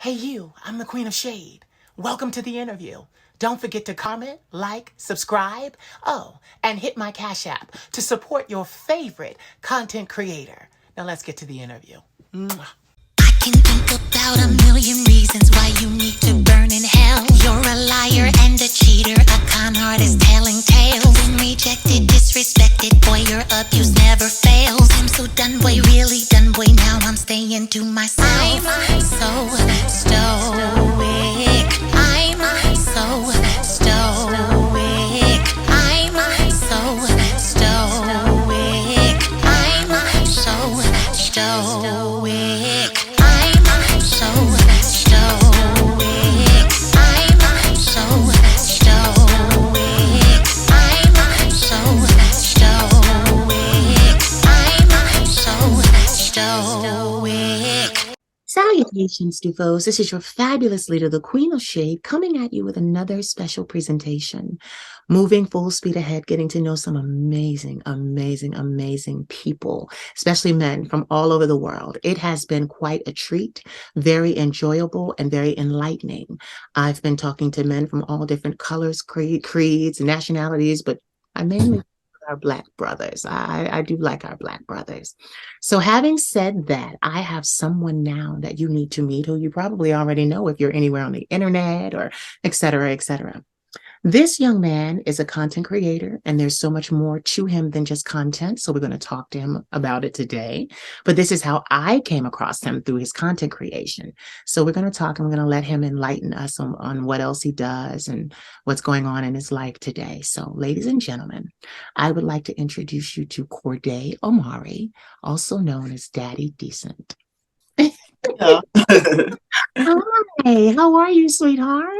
Hey you, I'm the Queen of Shade. Welcome to the interview. Don't forget to comment, like, subscribe, oh, and hit my Cash App to support your favorite content creator. Now let's get to the interview. Mwah. I can think about a million reasons why you need to burn in hell. You're a liar and a cheater, a con artist telling tales. Been rejected, disrespected, boy, your abuse never fails. I'm so done, boy, really done, boy, now I'm staying to myself. I'm so stoic. I'm so stoic. I'm so stoic. I'm so stoic. So stoic. I'm so stoic. I'm so stoic. I'm so stoic. Salutations, Dufos. This is your fabulous leader, the Queen of Shade, coming at you with another special presentation. Moving full speed ahead, getting to know some amazing, amazing, amazing people, especially men from all over the world. It has been quite a treat, very enjoyable, and very enlightening. I've been talking to men from all different colors, creeds, nationalities, but I mainly our Black brothers. I do like our Black brothers. So having said that, I have someone now that you need to meet who you probably already know if you're anywhere on the internet or et cetera, et cetera. This young man is a content creator, and there's so much more to him than just content. So we're going to talk to him about it today. But this is how I came across him through his content creation. So we're going to talk, and we're going to let him enlighten us on what else he does and what's going on in his life today. So, ladies and gentlemen, I would like to introduce you to Cordae Omari, also known as Daddy Decent. Yeah. Hi, how are you, sweetheart?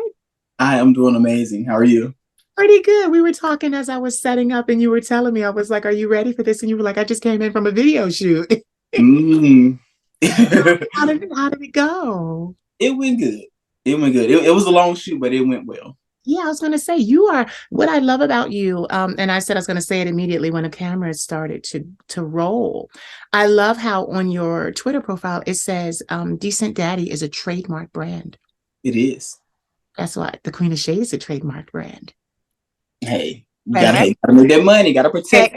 I am doing amazing. How are you? Pretty good. We were talking as I was setting up, and you were telling me, I was like, are you ready for this? And you were like, I just came in from a video shoot. Mm. How did it go? It went good. It went good. It was a long shoot, but it went well. Yeah, I was going to say, you are what I love about you. And I said I was going to say it immediately when the camera started to roll. I love how on your Twitter profile it says Decent Daddy is a trademark brand. It is. That's why the Queen of Shade is a trademark brand. Hey, you gotta make that money. Gotta protect.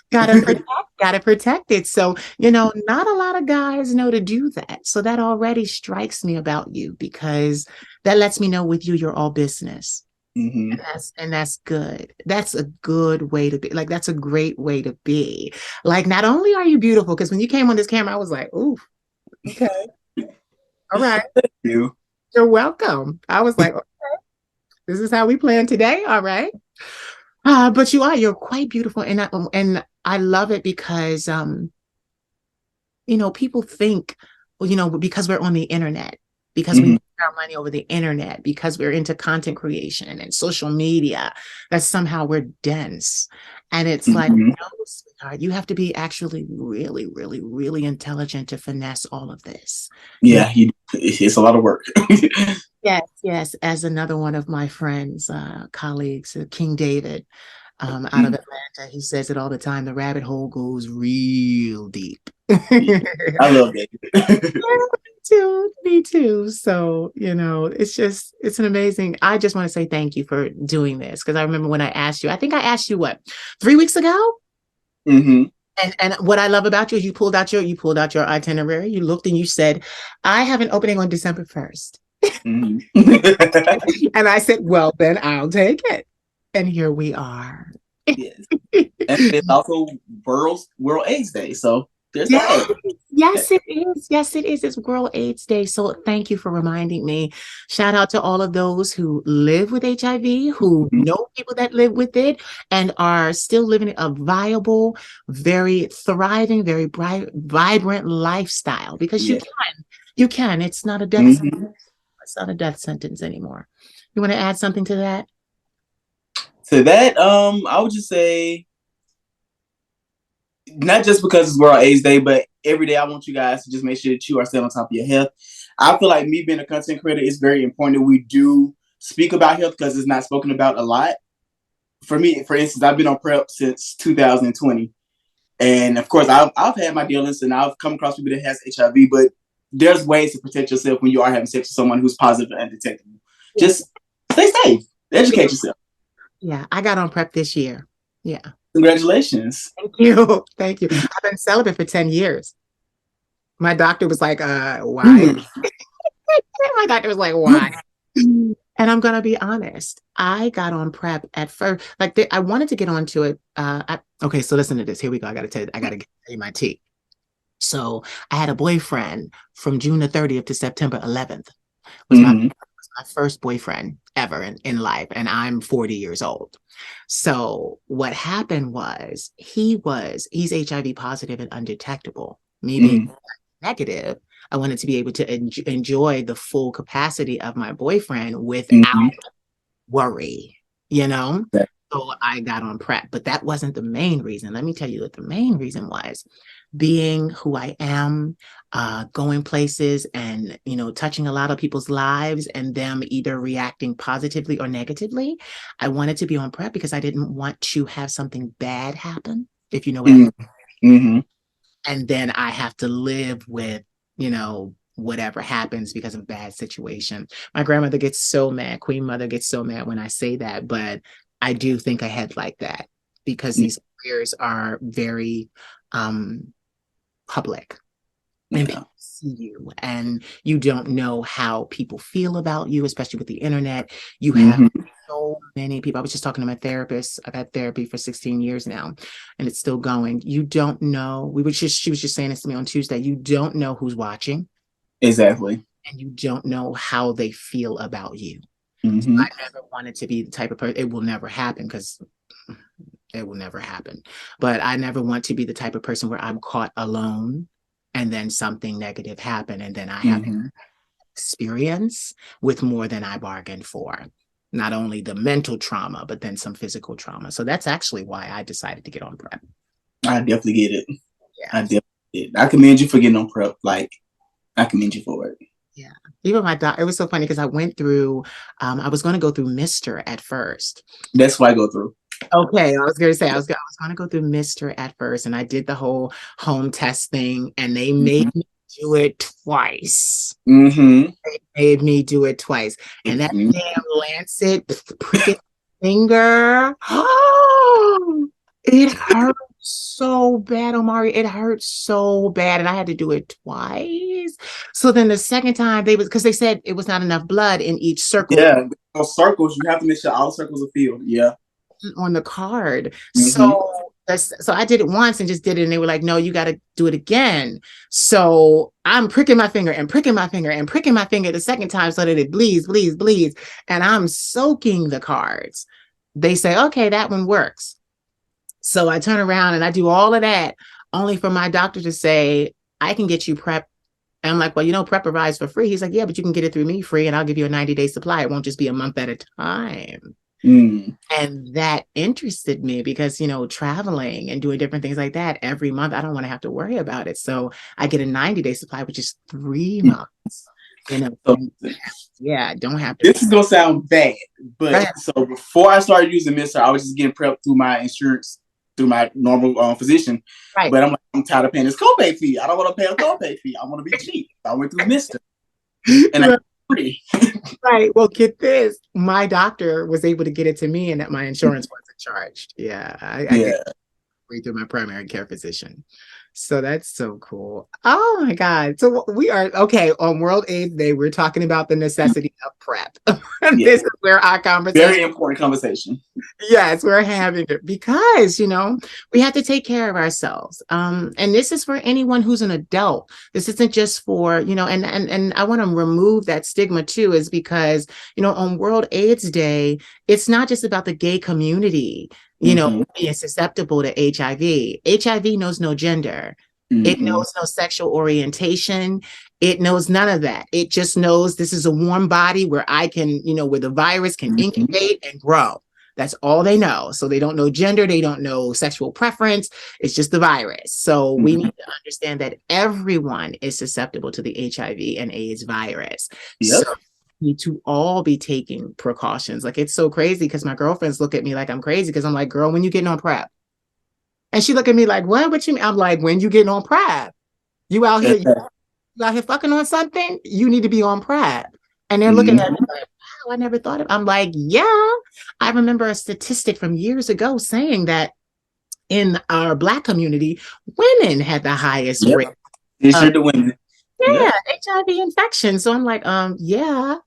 Gotta protect it. So, not a lot of guys know to do that. So that already strikes me about you, because that lets me know with you, you're all business. Mm-hmm. And that's good. That's a good way to be. Like, that's a great way to be. Like, not only are you beautiful, because when you came on this camera, I was like, ooh, okay. All right. Thank you. You're welcome. I was like, okay, this is how we plan today. All right. But you're quite beautiful. And I love it because, people think, because we're on the internet, because we make our money over the internet, because we're into content creation and social media, that somehow we're dense. And it's like, no, sweetheart, you have to be actually really, really, really intelligent to finesse all of this. Yeah, it's a lot of work. Yes. As another one of my friends, colleagues, King David, out of Atlanta, he says it all the time. The rabbit hole goes real deep. I love it. Me too. So, it's an amazing. I just want to say thank you for doing this, because I remember when I asked you, I think I asked you 3 weeks ago. Mm-hmm. And what I love about you is you pulled out your itinerary. You looked and you said, I have an opening on December 1st. Mm-hmm. And I said, well, then I'll take it. And here we are. Yes. And it's also World AIDS Day. So there's that. Yes, it is. Yes, it is. It's World AIDS Day. So thank you for reminding me. Shout out to all of those who live with HIV, who know people that live with it, and are still living a viable, very thriving, very bright, vibrant lifestyle. Because you can. It's not a death sentence. It's not a death sentence anymore. You want to add something to that? To that, I would just say, not just because it's World AIDS Day, but every day I want you guys to just make sure that you are still on top of your health. I feel like me being a content creator, it's very important that we do speak about health, because it's not spoken about a lot. For me, for instance, I've been on PrEP since 2020. And of course, I've had my dealings and I've come across people that has HIV, but there's ways to protect yourself when you are having sex with someone who's positive and undetectable. Yeah. Just stay safe. Educate yourself. Yeah, I got on PrEP this year. Yeah. Congratulations. Thank you. Thank you. I've been celibate for 10 years. My doctor was like, why? Mm. My doctor was like, why? And I'm gonna be honest. I got on PrEP at first. Like I wanted to get onto it. Okay, so listen to this. Here we go. I gotta tell you my tea. So I had a boyfriend from June the 30th to September 11th. Was my first boyfriend ever in life, and I'm 40 years old. So what happened was he's HIV positive and undetectable. Me being negative, I wanted to be able to enjoy the full capacity of my boyfriend without worry, you know? Yeah. So I got on PrEP, but that wasn't the main reason. Let me tell you what the main reason was. Being who I am, going places and, you know, touching a lot of people's lives and them either reacting positively or negatively. I wanted to be on PrEP because I didn't want to have something bad happen, if you know what I mean. Mm-hmm. And then I have to live with, you know, whatever happens because of bad situation. My grandmother gets so mad, Queen Mother gets so mad when I say that, but I do think ahead like that because these careers are very public and people see you and you don't know how people feel about you, especially with the internet. You have so many people. I was just talking to my therapist. I've had therapy for 16 years now and it's still going. You don't know. She was just saying this to me on Tuesday. You don't know who's watching. Exactly. And you don't know how they feel about you. Mm-hmm. So I never wanted to be the type of person. It will never happen because it will never happen. But I never want to be the type of person where I'm caught alone and then something negative happened and then I have experience with more than I bargained for. Not only the mental trauma, but then some physical trauma. So that's actually why I decided to get on PrEP. I definitely get it. Yeah. I definitely get it. I commend you for getting on PrEP. Like, I commend you for it. Yeah. Even my doctor, it was so funny because I went through, I was going to go through Mr. at first. That's what I go through. Okay, I was going to say I was going to go through Mr. at first, and I did the whole home test thing, and they made me do it twice. They made me do it twice, and that damn lancet pricking finger, oh, it hurt so bad, Omari. It hurt so bad, and I had to do it twice. So then the second time because they said it was not enough blood in each circle. Yeah, those circles, you have to make sure all circles are filled. Yeah. On the card. So I did it once and just did it. And they were like, no, you got to do it again. So I'm pricking my finger and pricking my finger and pricking my finger the second time so that it bleeds. And I'm soaking the cards. They say, okay, that one works. So I turn around and I do all of that only for my doctor to say, I can get you PrEP. And I'm like, well, you know, PrEP arrives for free. He's like, yeah, but you can get it through me free and I'll give you a 90-day supply. It won't just be a month at a time. And that interested me because, you know, traveling and doing different things like that every month, I don't want to have to worry about it. So I get a 90-day supply, which is 3 months. You know, yeah, don't have to. This is gonna sound bad, but so before I started using Mr., I was just getting PrEP through my insurance, through my normal physician. Right. But I'm tired of paying this copay fee. I don't want to pay a copay fee. I want to be cheap. I went through Mr. and I free. Right. Well, get this. My doctor was able to get it to me and that my insurance wasn't charged. Yeah. I get it through my primary care physician. So that's so cool. Oh my God. So we are okay on World AIDS Day. We're talking about the necessity of PrEP. This is where our conversation. Very important conversation. Yes, we're having it because, you know, we have to take care of ourselves. And this is for anyone who's an adult. This isn't just for, you know, and I want to remove that stigma too, is because, you know, on World AIDS Day, it's not just about the gay community, you know, being susceptible to HIV. HIV knows no gender. It knows no sexual orientation. It knows none of that. It just knows this is a warm body where I can, you know, where the virus can incubate and grow. That's all they know. So they don't know gender. They don't know sexual preference. It's just the virus. So we need to understand that everyone is susceptible to the HIV and AIDS virus. So need to all be taking precautions. Like, it's so crazy because my girlfriends look at me like I'm crazy because I'm like, girl, when you getting on PrEP? And she look at me like, what you mean? I'm like, when you getting on PrEP? You out here, out here fucking on something, you need to be on PrEP. And they're looking at me Mhm. like, wow, I never thought of. I'm like, yeah. I remember a statistic from years ago saying that in our Black community, women had the highest Yep. rate It's of, sure the women. yeah, Yep. HIV infection. So I'm like, yeah.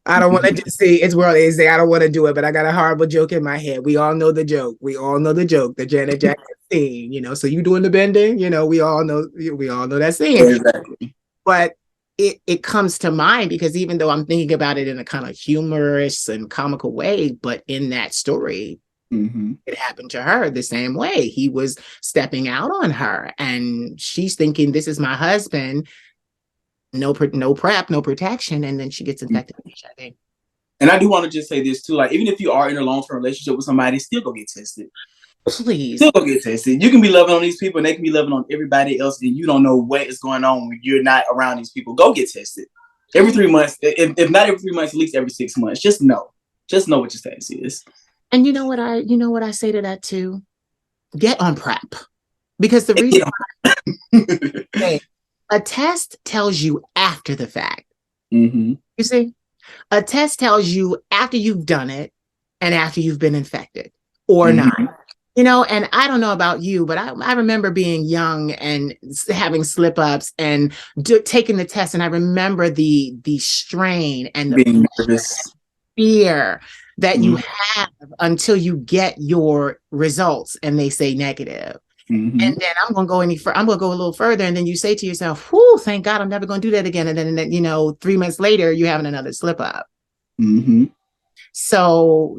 I don't want to just see it's world is I don't want to do it, but I got a horrible joke in my head. We all know the joke. We all know the joke, the Janet Jackson scene, so you doing the bending, we all know that scene. Exactly. But it comes to mind because even though I'm thinking about it in a kind of humorous and comical way, but in that story, Mm-hmm. it happened to her the same way. He was stepping out on her, and she's thinking, "This is my husband." No PrEP, no protection, and then she gets infected with HIV. And I do want to just say this too, like even if you are in a long-term relationship with somebody, still go get tested. Please. Still go get tested. You can be loving on these people and they can be loving on everybody else, and you don't know what is going on when you're not around these people. Go get tested. Every 3 months, if not every 3 months, at least every 6 months. Just know. Just know what your status is. And you know what I say to that too? Get on PrEP. Because the reason why a test tells you after the fact. Mm-hmm. You see? A test tells you after you've done it and after you've been infected or Mm-hmm. not. And I don't know about you, but I remember being young and having slip ups and taking the test. And I remember the strain and the Being nervous. fear that you Mm-hmm. have until you get your results and they say negative. Mm-hmm. And then I'm going to go I'm going to go a little further. And then you say to yourself, whew, thank God I'm never going to do that again. And then, 3 months later, you're having another slip up. Mm-hmm. So,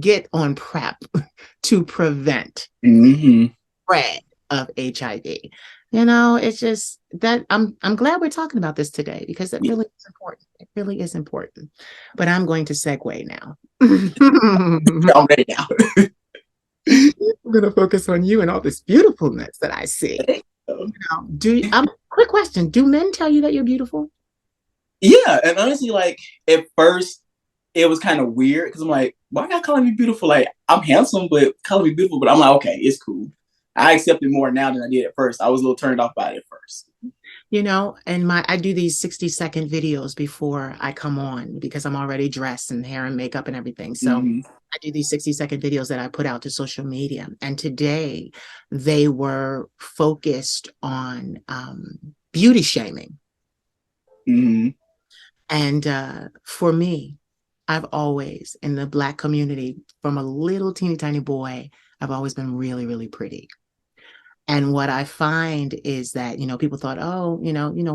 get on PrEP to prevent Mm-hmm. spread of HIV. It's just that I'm glad we're talking about this today because it really is important. It really is important. But I'm going to segue now. I'm ready now. I'm going to focus on you and all this beautifulness that I see. Quick question. Do men tell you that you're beautiful? Yeah, and honestly, like at first it was kind of weird because I'm like, why y'all calling me beautiful? Like I'm handsome, but calling me beautiful. But I'm like, okay, it's cool. I accept it more now than I did at first. I was a little turned off by it at first. And I do these 60-second videos before I come on because I'm already dressed and hair and makeup and everything. So Mm-hmm. I do these 60-second videos that I put out to social media. And today they were focused on beauty shaming. Mm-hmm. And for me, I've always, in the Black community, from a little teeny tiny boy, I've always been really, really pretty. And what I find is that, people thought, oh,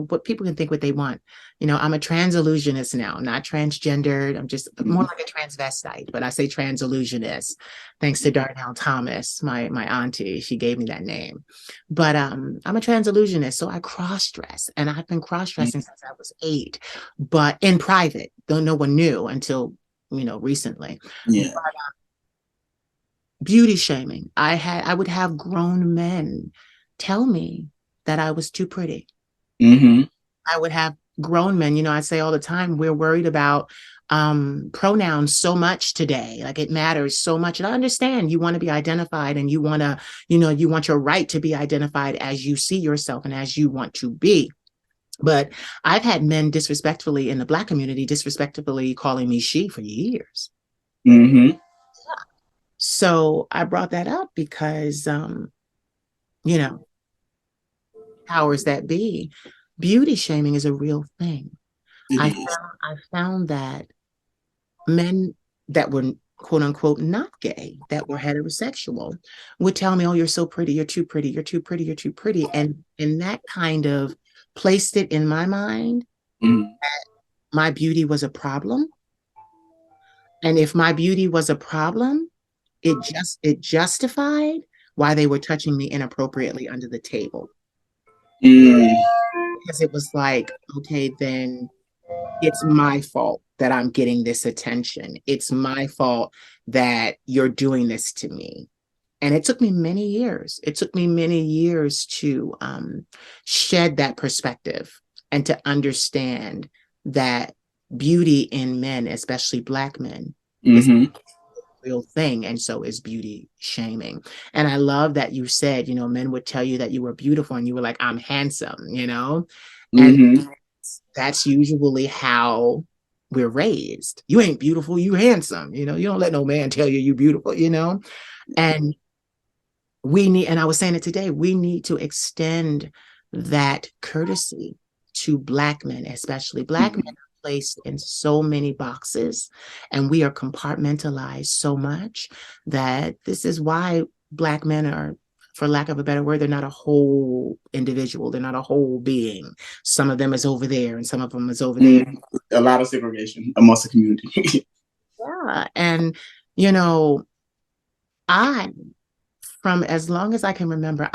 what people can think what they want. I'm a trans illusionist now, not transgendered. I'm just more like a transvestite, but I say trans illusionist, thanks to Darnell Thomas, my auntie. She gave me that name. But I'm a trans illusionist. So I cross-dress, and I've been cross-dressing since I was 8, but in private, though no one knew until, recently. Yeah. But, beauty shaming. I would have grown men tell me that I was too pretty. Mm-hmm. I would have grown men, I say all the time, we're worried about pronouns so much today. Like it matters so much. And I understand you want to be identified and you want to, you want your right to be identified as you see yourself and as you want to be. But I've had men disrespectfully in the Black community, disrespectfully calling me she for years. Mm-hmm. So I brought that up because, powers that be, beauty shaming is a real thing. I found that men that were quote unquote not gay, that were heterosexual, would tell me, oh, you're so pretty, you're too pretty, you're too pretty, you're too pretty. And that kind of placed it in my mind Mm-hmm. that my beauty was a problem. And if my beauty was a problem, it justified why they were touching me inappropriately under the table. Mm-hmm. Because it was like, okay, then it's my fault that I'm getting this attention. It's my fault that you're doing this to me. And it took me many years. It took me many years to shed that perspective and to understand that beauty in men, especially Black men, is Mm-hmm. real thing, and so is beauty shaming. And I love that you said, men would tell you that you were beautiful and you were like, I'm handsome, and Mm-hmm. that's usually how we're raised. You ain't beautiful, you handsome, you don't let no man tell you beautiful, and and I was saying it today, we need to extend that courtesy to Black men, especially Black men are placed in so many boxes and we are compartmentalized so much that this is why Black men are, for lack of a better word, they're not a whole individual. They're not a whole being. Some of them is over there and some of them is over there. A lot of segregation amongst the community. Yeah. And, you know, I from as long as I can remember,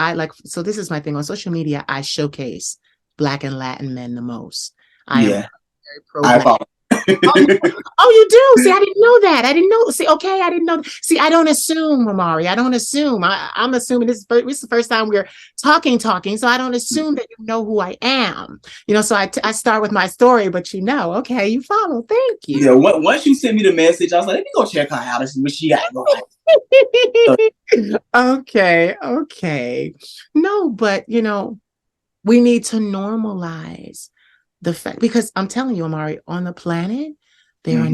so this is my thing on social media, I showcase Black and Latin men the most. I am Yeah, very pro I Black. follow. Oh, you do? See, I didn't know that. I didn't know. See, okay, I didn't know. See, I don't assume, Omari. I don't assume. I'm assuming this is the first time we're talking. So I don't assume that you know who I am. So I start with my story, but okay, you follow. Thank Yeah, you. once you sent me the message, I was like, let me go check her out and see what she got going. Okay. No, but we need to normalize the fact, because I'm telling you, Omari, on the planet, there are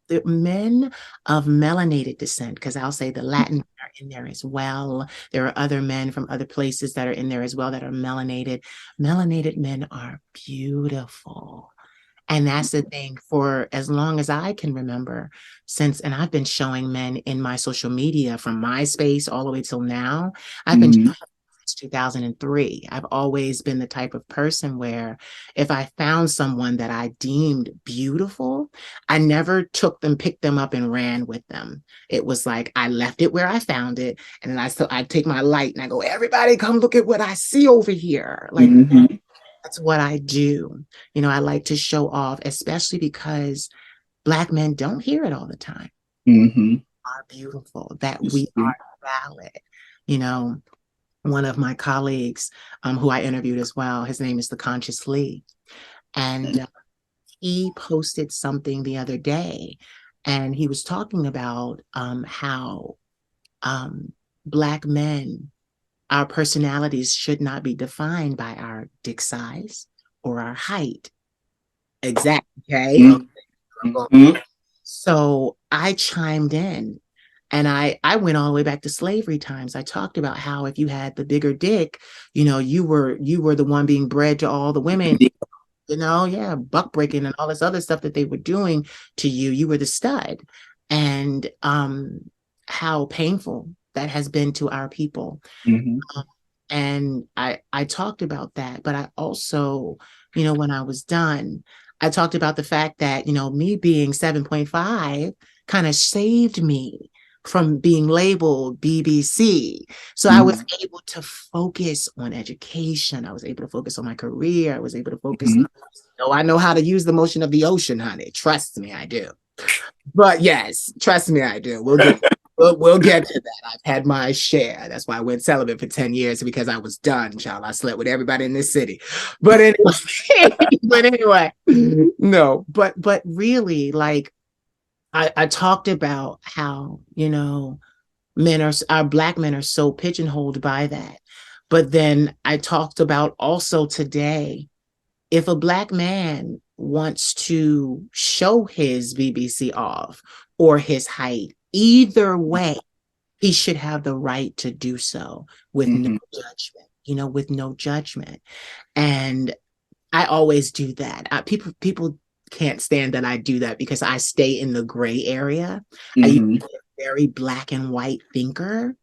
the men of melanated descent, because I'll say the Latin men are in there as well. There are other men from other places that are in there as well that are melanated. Melanated men are beautiful. And that's the thing, for as long as I can remember, and I've been showing men in my social media from MySpace all the way till now. I've been since 2003. I've always been the type of person where if I found someone that I deemed beautiful, I never picked them up and ran with them. It was like I left it where I found it. And then I take my light and I go, everybody come look at what I see over here. Like, that's what I do. I like to show off, especially because Black men don't hear it all the time. Are beautiful, that we are valid. One of my colleagues, who I interviewed as well, his name is The Conscious Lee. And he posted something the other day, and he was talking about how Black men, our personalities should not be defined by our dick size or our height. Exactly. Okay. So I chimed in and I went all the way back to slavery times. I talked about how if you had the bigger dick, you were the one being bred to all the women, buck breaking and all this other stuff that they were doing to you. You were the stud. And how painful that has been to our people. And I talked about that, but I also, when I was done, I talked about the fact that, me being 7.5 kind of saved me from being labeled BBC. So I was able to focus on education. I was able to focus on my career. I was able to focus on, I know how to use the motion of the ocean, honey. Trust me, I do. But yes, trust me, I do. We'll get to that. I've had my share. That's why I went celibate for 10 years, because I was done, child. I slept with everybody in this city. But anyway, no, but really, like, I talked about how, our Black men are so pigeonholed by that. But then I talked about also today, if a Black man wants to show his BBC off or his height, either way, he should have the right to do so with no judgment, with no judgment. And I always do that. People can't stand that I do that, because I stay in the gray area. I used to be a very black and white thinker,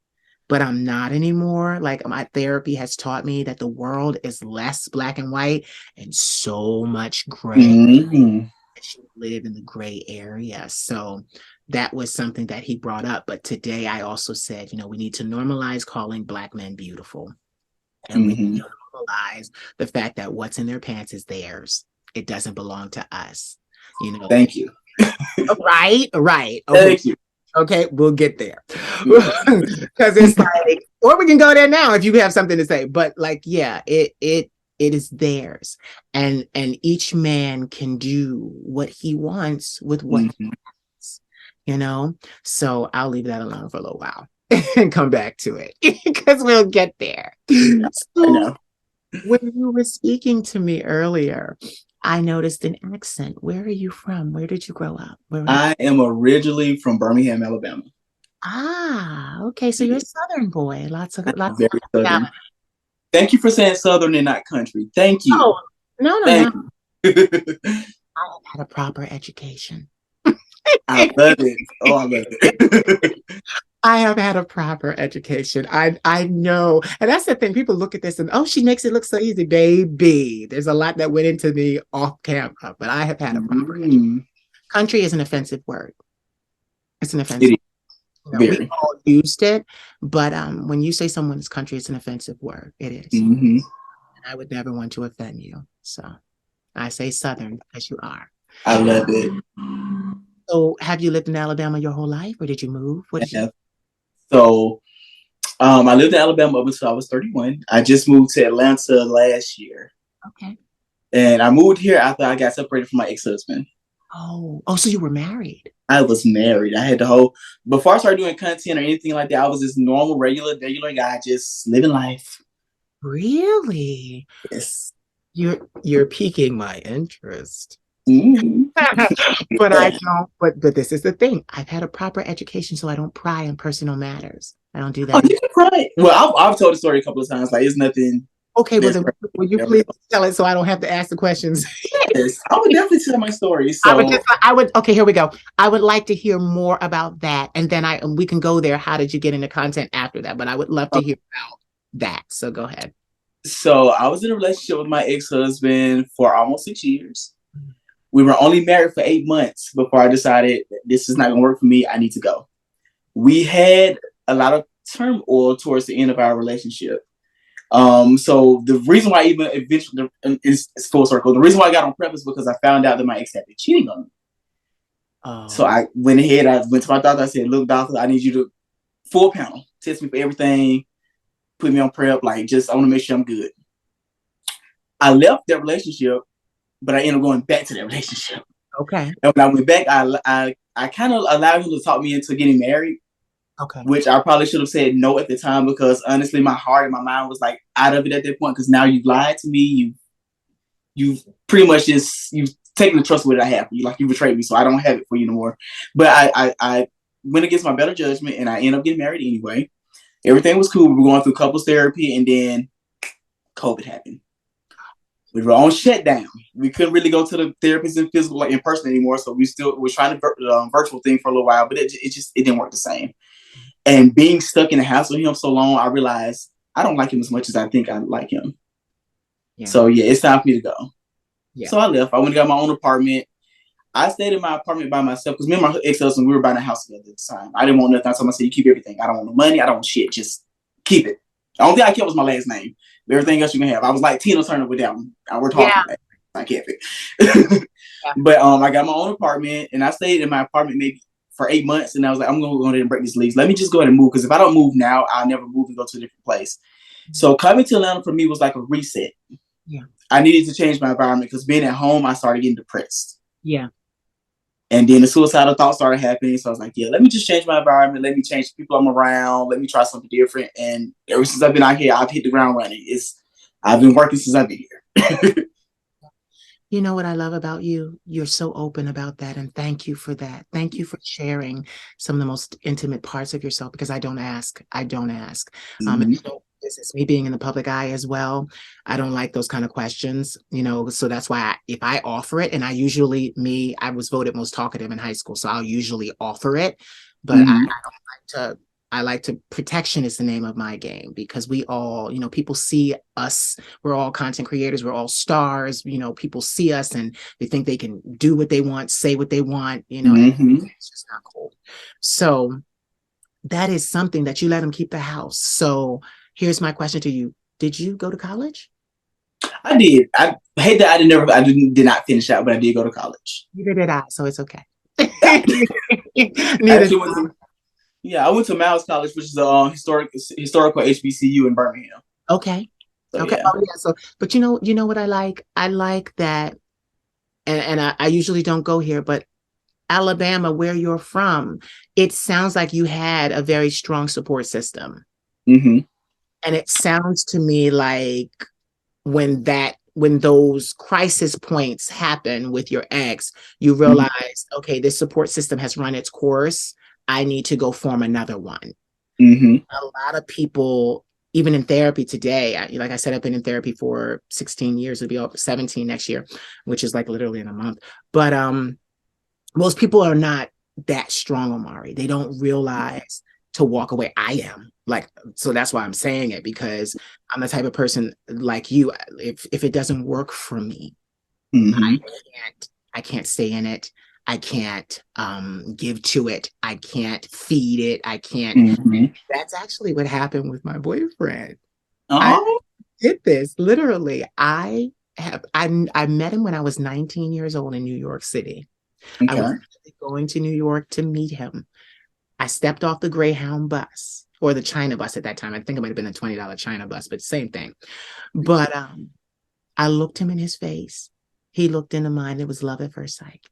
but I'm not anymore. Like, my therapy has taught me that the world is less black and white and so much gray. I should live in the gray area. So that was something that he brought up. But today I also said, we need to normalize calling Black men beautiful. And we need to normalize the fact that what's in their pants is theirs. It doesn't belong to us. Thank you. Right. Okay. Thank you. Okay, we'll get there. Because it's like, or we can go there now if you have something to say. But like, yeah, it is theirs. And each man can do what he wants with what he wants. you know? So I'll leave that alone for a little while and come back to it because we'll get there. I So know. when you were speaking to me earlier, I noticed an accent. Where are you from? Where did you grow up? Where are you? I am originally from Birmingham, Alabama. Ah, okay. So you're a Southern boy. Lots of Very hospitality. southern. Thank you for saying southern and not country. Thank you. Oh, no, no, no. Thank you. I had a proper education. I love it. Oh, I love it. I have had a proper education. I know. And that's the thing. People look at this and oh, she makes it look so easy. Baby. There's a lot that went into me off camera, but I have had a proper education. Mm, Country is an offensive word. It's an it offensive. is We very. all used it, but when you say someone's country, it's an offensive word. It is. Hmm. And I would never want to offend you. So I say Southern as you are. I love it. So have you lived in Alabama your whole life or did you move? What did you Yeah. So I lived in Alabama up until I was 31. I just moved to Atlanta last year. Okay. And I moved here after I got separated from my ex-husband. Oh, so you were married. I was married. I had the whole before I started doing content or anything like that, I was this normal, regular guy, just living life. Really? Yes. You're piquing my interest. Mm-hmm. But I Yeah. don't, but this is the thing. I've had a proper education, so I don't pry on personal matters. I don't do Oh, that. you can cry. Well, I've told the story a couple of times. Like it's nothing Okay, well that's then will you please crazy. tell it so I don't have to ask the questions? Yes, I would definitely tell my story. I So, would, okay, here we go. I would like to hear more about that. And then we can go there. How did you get into content after that? But I would love to hear about that. So go ahead. so I was in a relationship with my ex-husband for almost 6 years. We were only married for 8 months before I decided this is not going to work for me. I need to go. We had a lot of turmoil towards the end of our relationship. So the reason why I even eventually it's full circle. The reason why I got on prep is because I found out that my ex had been cheating on me. So Oh, I went ahead. I went to my doctor. I said, "Look, doctor, I need you to full panel test me for everything, put me on prep. Like, just I want to make sure I'm good." I left that relationship, but I ended up going back to that relationship. okay. And when I went back, I kind of allowed him to talk me into getting married, Okay. which I probably should have said no at the time because honestly, my heart and my mind was like out of it at that point because now you've lied to me. You've pretty much just you've taken the trust away that I have for you. Like you betrayed me, so I don't have it for you no more. But I went against my better judgment and I ended up getting married anyway. Everything was cool. We were going through couples therapy, and then COVID happened. We were on shutdown. We couldn't really go to the therapist in physical, like in person anymore. So we still were trying to virtual thing for a little while, but it didn't work the same. And being stuck in the house with him so long, I realized I don't like him as much as I think I like him. Yeah. So yeah, it's time for me to go. Yeah. So I left. I went and got my own apartment. I stayed in my apartment by myself because me and my ex-husband, we were buying a house together at the time. I didn't want nothing. I told myself, you keep everything. I don't want no money. I don't want shit. Just keep it. The only thing I kept was my last name. Everything else you can have. I was like Tina Turner with that one. I worked hard Yeah. for that. I kept it. But I got my own apartment and I stayed in my apartment maybe for 8 months. And I was like, I'm going to go ahead and break this lease. Let me just go ahead and move. Because if I don't move now, I'll never move and go to a different place. So coming to Atlanta for me was like a reset. Yeah. I needed to change my environment because being at home, I started getting depressed. Yeah. And then the suicidal thoughts started happening. So I was like, yeah, let me just change my environment. Let me change the people I'm around. Let me try something different. And ever since I've been out here, I've hit the ground running. I've been working since I've been here. You know what I love about you? You're so open about that. And thank you for that. Thank you for sharing some of the most intimate parts of yourself because I don't ask. I don't ask. Mm-hmm. This is me being in the public eye as well. I don't like those kind of questions, so that's why if I offer it, and I was voted most talkative in high school, so I'll usually offer it, but Mm-hmm. I like to protection is the name of my game because we all, people see us, we're all content creators, we're all stars, people see us and they think they can do what they want, say what they want, Mm-hmm. it's just not cool. So that is something that you let them keep the house. So here's my question to you. Did you go to college? I did. I hate that did not finish out, but I did go to college. Neither did I, so it's okay. I Neither. actually went to I went to Miles College, which is a historical HBCU in Birmingham. Okay. So Okay. yeah. Oh yeah. So, but you know what I like? I like that, and I usually don't go here, but Alabama, where you're from, it sounds like you had a very strong support system. Mm-hmm. And it sounds to me like when those crisis points happen with your ex, you realize, okay, this support system has run its course. I need to go form another one. Mm-hmm. A lot of people, even in therapy today, like I said, I've been in therapy for 16 years. It'll be over 17 next year, which is like literally in a month. But most people are not that strong, Omari. They don't realize to walk away. I am like, so that's why I'm saying it, because I'm the type of person like you. If it doesn't work for me, Mm-hmm. I can't stay in it. I can't give to it. I can't feed it. I can't. Mm-hmm. That's actually what happened with my boyfriend. I Oh, did this literally. I met him when I was 19 years old in New York City. I was okay. going to New York to meet him. I stepped off the Greyhound bus or the China bus at that time. I think it might have been a $20 China bus, but same thing. But I looked him in his face. He looked into mine. It was love at first sight.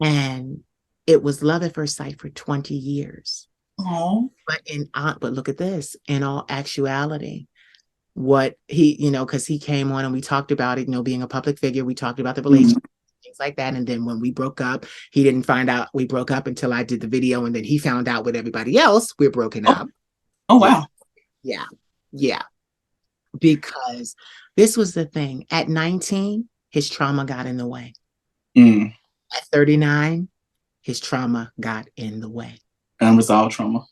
And it was love at first sight for 20 years. Oh. But look at this. In all actuality, what he, because he came on and we talked about it, being a public figure, we talked about the relationship, things like that. And then when we broke up, he didn't find out we broke up until I did the video. And then he found out with everybody else we're broken up. Oh, wow. Yeah. Yeah. Because this was the thing. At 19, his trauma got in the way. Mm. At 39, his trauma got in the way. Unresolved trauma.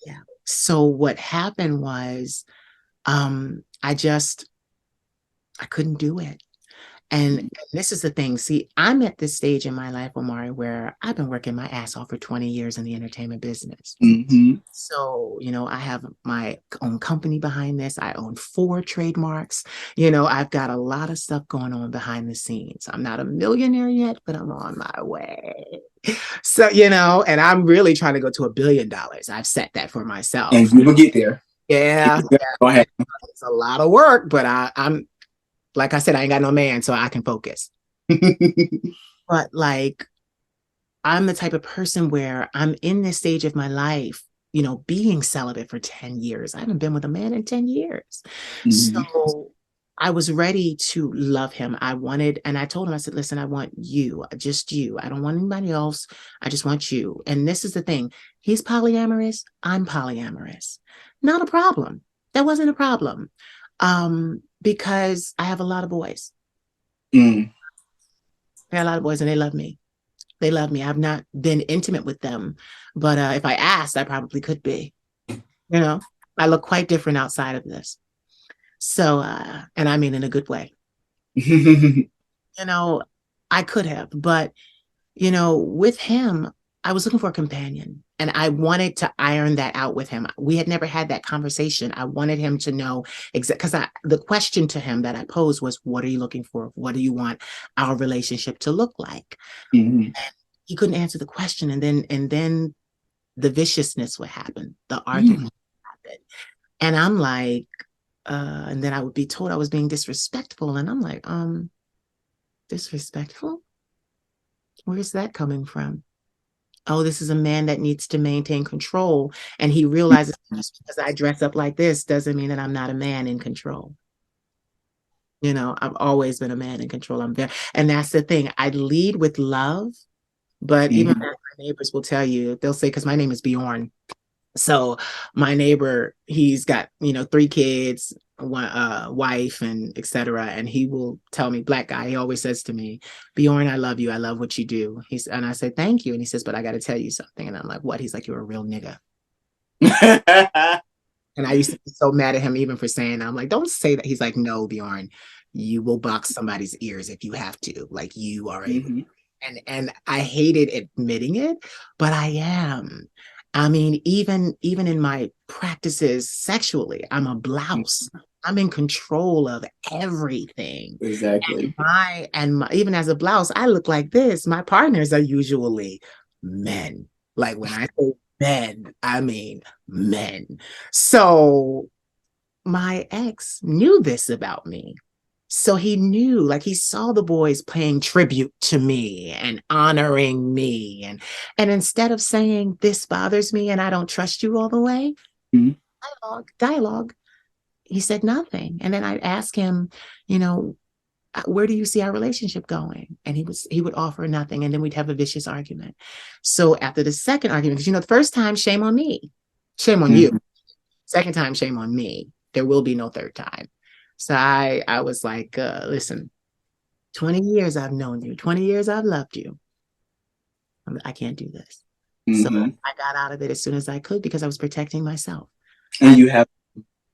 Yeah. So what happened was I couldn't do it. And this is the thing. See, I'm at this stage in my life, Omari, where I've been working my ass off for 20 years in the entertainment business. Mm-hmm. So, I have my own company behind this. I own 4 trademarks. I've got a lot of stuff going on behind the scenes. I'm not a millionaire yet, but I'm on my way. So, and I'm really trying to go to $1 billion. I've set that for myself. And you will get there. Yeah. Go ahead. It's a lot of work, but I'm like I said, I ain't got no man, so I can focus. But like, I'm the type of person where I'm in this stage of my life, being celibate for 10 years. I haven't been with a man in 10 years. Mm-hmm. So I was ready to love him. And I told him, I said, listen, I want you, just you. I don't want anybody else. I just want you. And this is the thing. He's polyamorous. I'm polyamorous. Not a problem. That wasn't a problem. Because I have a lot of boys. Mm. I have a lot of boys and they love me. They love me. I've not been intimate with them, but if I asked, I probably could be. I look quite different outside of this. So, and I mean in a good way. I could have, but with him, I was looking for a companion and I wanted to iron that out with him. We had never had that conversation. I wanted him to know because the question to him that I posed was, what are you looking for? What do you want our relationship to look like? Mm-hmm. And he couldn't answer the question. And then the viciousness would happen. The argument would happen. And I'm like, and then I would be told I was being disrespectful. And I'm like, disrespectful? Where's that coming from? Oh, this is a man that needs to maintain control. And he realizes just because I dress up like this doesn't mean that I'm not a man in control. I've always been a man in control. And that's the thing. I lead with love, but even my neighbors will tell you, they'll say, because my name is Bjorn. So my neighbor, he's got, 3 kids, one wife and etc. And he will tell me, black guy, he always says to me, Bjorn, I love you. I love what you do. And I say, thank you. And he says, but I got to tell you something. And I'm like, what? He's like, you're a real nigga. And I used to be so mad at him even for saying that. I'm like, don't say that. He's like, no, Bjorn, you will box somebody's ears if you have to. Like you are a and I hated admitting it, but I am. I mean, even in my practices sexually, I'm a blouse. I'm in control of everything. Exactly. And even as a blouse, I look like this. My partners are usually men. Like when I say men, I mean men. So my ex knew this about me. So he knew, like he saw the boys paying tribute to me and honoring me. And instead of saying, this bothers me and I don't trust you all the way, Mhm. dialogue, he said nothing. And then I'd ask him, you know, where do you see our relationship going? And he would offer nothing. And then we'd have a vicious argument. So after the second argument, because the first time, shame on me. Shame on you. Mhm. Second time, shame on me. There will be no third time. So I was like, listen, 20 years I've known you, 20 years I've loved you. I can't do this. So Mhm. I got out of it as soon as I could because I was protecting myself. And I, you have,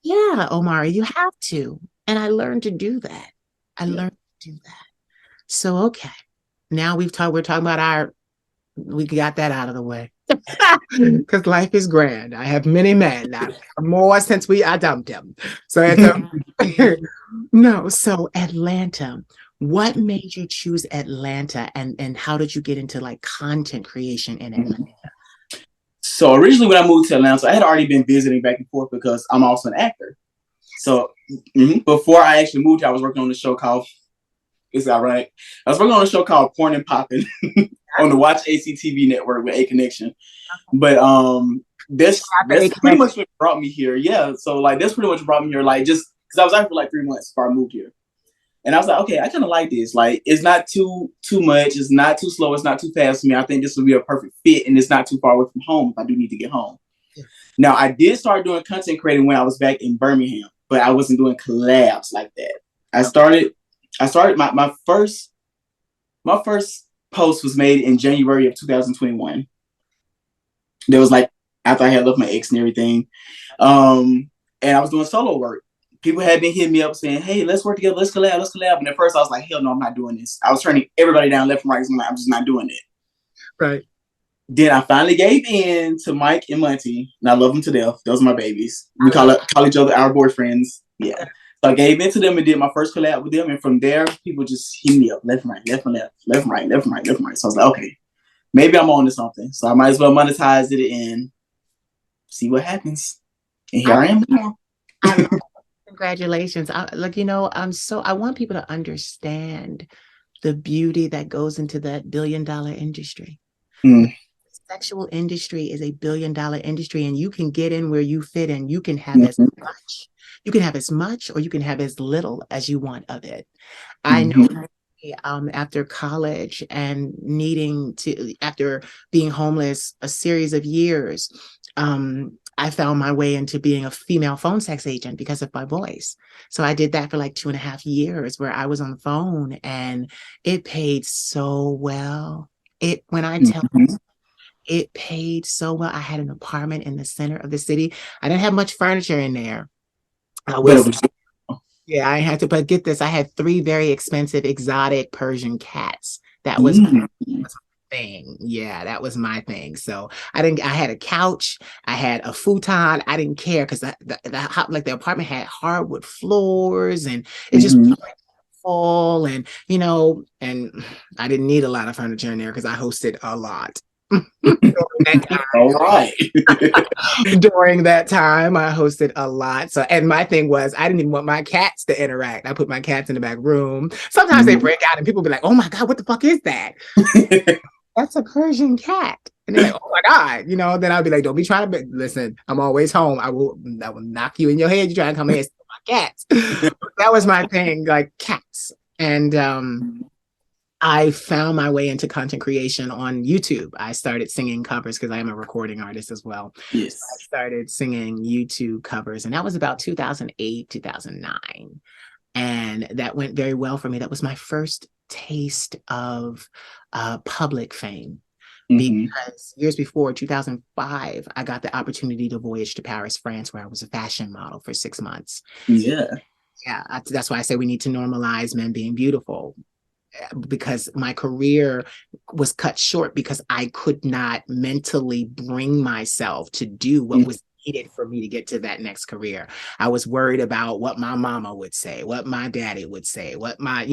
yeah, Omari, you have to. And I learned to do that. I yeah. learned to do that. So, okay. Now we're talking about we got that out of the way. Because life is grand. I have many men now, more since I dumped him. So it's no. So Atlanta, what made you choose Atlanta, and how did you get into like content creation in Atlanta? So originally when I moved to Atlanta, I had already been visiting back and forth because I'm also an actor. So before I actually moved here, I was working on a show called, it's ironic, I was working on a show called Porn and Poppin' on the Watch ACTV network with A Connection. But that's pretty much what brought me here. Yeah. So like that's pretty much brought me here. Like just because I was out for like 3 months before I moved here. And I was like, okay, I kind of like this. Like, it's not too much. It's not too slow. It's not too fast for me. I think this will be a perfect fit, and it's not too far away from home if I do need to get home. Yeah. Now, I did start doing content creating when I was back in Birmingham, but I wasn't doing collabs like that. I started my first post was made in January of 2021. There was like after I had left my ex and everything, and I was doing solo work. People had been hitting me up saying, "Hey, let's work together, let's collab, let's collab." And at first, I was like, "Hell no, I'm not doing this." I was turning everybody down left and right. I'm like, I'm just not doing it. Right. Then I finally gave in to Mike and Monty, and I love them to death. Those are my babies. We call each other our boyfriends. Yeah. So I gave in to them and did my first collab with them. And from there, people just hit me up left and right, left and left, left and right, left and right, left and right. So I was like, okay, maybe I'm on to something. So I might as well monetize it and see what happens. And here I am now. Congratulations. I want people to understand the beauty that goes into that $1 billion industry. Mm. Sexual industry is $1 billion industry, and you can get in where you fit in. You can have as much. You can have as much, or you can have as little as you want of it. I know. After college and after being homeless a series of years, I found my way into being a female phone sex agent because of my voice. So I did that for like 2.5 years, where I was on the phone, and it paid so well. When I tell you, it paid so well. I had an apartment in the center of the city. I didn't have much furniture in there. I was Yeah, I had to, but get this, I had 3 very expensive exotic Persian cats. That was my thing. Yeah, that was my thing. So I had a couch, I had a futon. I didn't care because the apartment had hardwood floors, and it just full, and and I didn't need a lot of furniture in there because I hosted a lot. All right. During that time, I hosted a lot. So, and my thing was, I didn't even want my cats to interact. I put my cats in the back room. Sometimes they break out, and people be like, "Oh my God, what the fuck is that?" That's a Persian cat. And they're like, "Oh my God," then I'll be like, "Don't be trying to listen, I'm always home. I will knock you in your head. You try to come here and steal my cats." That was my thing, like cats. And I found my way into content creation on YouTube. I started singing covers because I am a recording artist as well. Yes. I started singing YouTube covers, and that was about 2008, 2009. And that went very well for me. That was my first taste of public fame. Because years before, 2005, I got the opportunity to voyage to Paris, France, where I was a fashion model for 6 months. Yeah. Yeah, that's why I say we need to normalize men being beautiful, because my career was cut short because I could not mentally bring myself to do what was needed for me to get to that next career. I was worried about what my mama would say, what my daddy would say, what my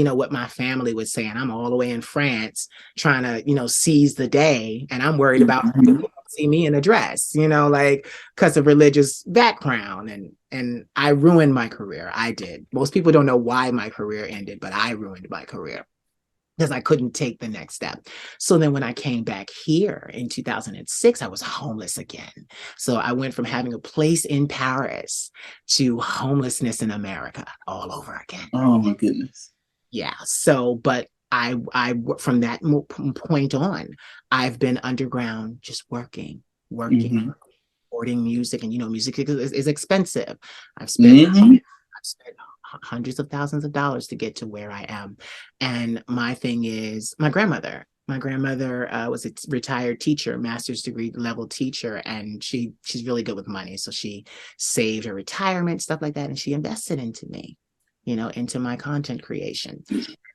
family would say. And I'm all the way in France trying to, seize the day. And I'm worried about see me in a dress, like because of religious background. And I ruined my career. I did. Most people don't know why my career ended, but I ruined my career because I couldn't take the next step. So then when I came back here in 2006, I was homeless again. So I went from having a place in Paris to homelessness in America all over again. Oh my goodness. Yeah. So, but I from that point on, I've been underground, just working, recording music, and music is expensive. I've spent hundreds of thousands of dollars to get to where I am. And my thing is my grandmother. My grandmother was a retired teacher, master's degree level teacher, and she's really good with money. So she saved her retirement, stuff like that, and she invested into me, into my content creation.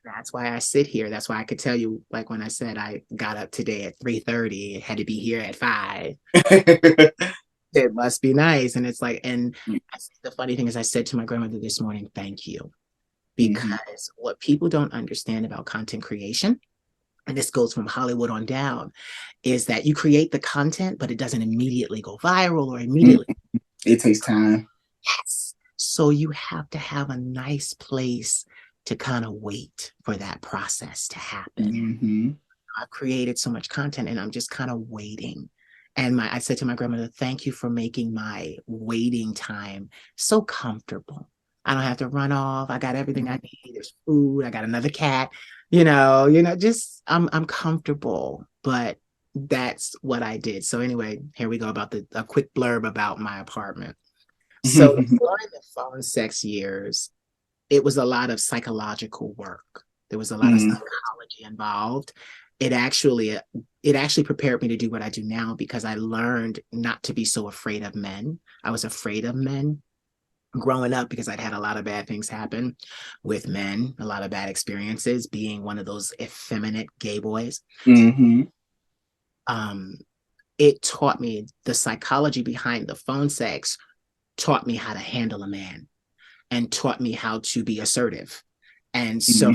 That's why I sit here. That's why I could tell you, like when I said I got up today at 3:30, had to be here at 5. It must be nice. And it's like, and the funny thing is I said to my grandmother this morning, thank you. Because what people don't understand about content creation, and this goes from Hollywood on down, is that you create the content, but it doesn't immediately go viral or immediately. It takes time. Yes. So you have to have a nice place to kind of wait for that process to happen. I've created so much content and I'm just kind of waiting. And I said to my grandmother, thank you for making my waiting time so comfortable. I don't have to run off. I got everything I need. There's food. I got another cat, just I'm comfortable, but that's what I did. So anyway, here we go about a quick blurb about my apartment. So during the phone sex years, it was a lot of psychological work. There was a lot of psychology involved. It actually prepared me to do what I do now because I learned not to be so afraid of men. I was afraid of men growing up because I'd had a lot of bad things happen with men, a lot of bad experiences being one of those effeminate gay boys. It taught me the psychology behind the phone sex, taught me how to handle a man and taught me how to be assertive. And so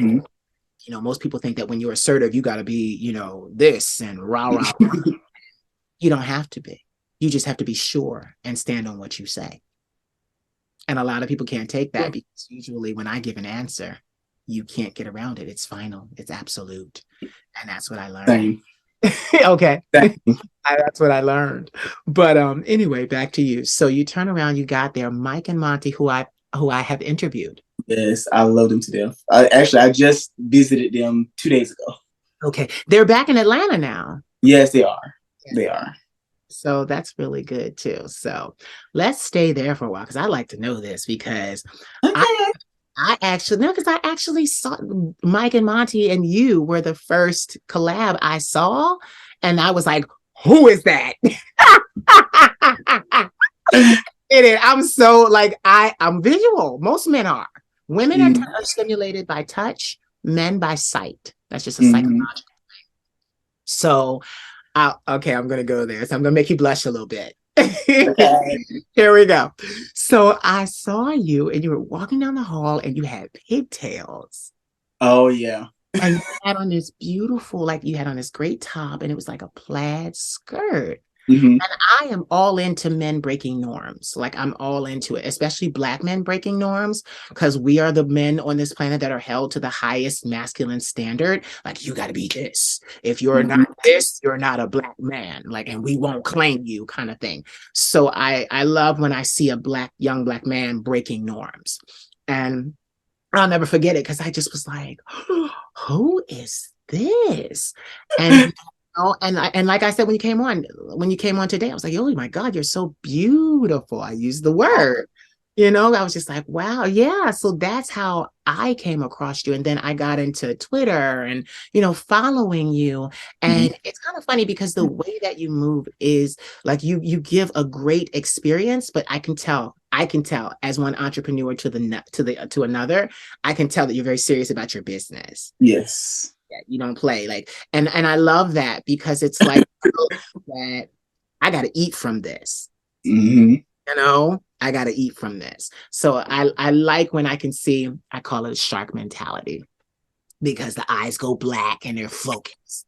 most people think that when you're assertive, you got to be, this and rah, rah, rah. You don't have to be. You just have to be sure and stand on what you say. And a lot of people can't take that because usually when I give an answer, you can't get around it. It's final. It's absolute. And that's what I learned. Okay. That's what I learned. But anyway, back to you. So you turn around, you got there, Mike and Monty, who I have interviewed. Yes, I love them to death. I just visited them 2 days ago. Okay. They're back in Atlanta now. Yes, they are. Yeah. They are. So that's really good too. So let's stay there for a while because I like to know this because I actually saw Mike and Monty and you were the first collab I saw. And I was like, who is that? I'm so like, I'm visual. Most men are. Women are stimulated by touch, men by sight. That's just a psychological thing. So, okay, I'm going to go there. So I'm going to make you blush a little bit. Here we go. So I saw you and you were walking down the hall and you had pigtails. Oh, yeah. And you had on this beautiful, you had on this great top and it was like a plaid skirt. And I am all into men breaking norms. I'm all into it, especially Black men breaking norms, because we are the men on this planet that are held to the highest masculine standard. You got to be this. If you're not this, you're not a Black man. And we won't claim you kind of thing. So I love when I see a young Black man breaking norms. And I'll never forget it because I just was like, who is this? And and like I said, when you came on today, I was like, oh my God, you're so beautiful. I used the word, I was just like, wow. Yeah. So that's how I came across you. And then I got into Twitter and, following you. And it's kind of funny because the way that you move is you give a great experience, but I can tell as one entrepreneur to another, I can tell that you're very serious about your business. Yes. You don't play and I love that because it's like that I got to eat from this. I got to eat from this. So I like when I can see, I call it a shark mentality because the eyes go black and they're focused.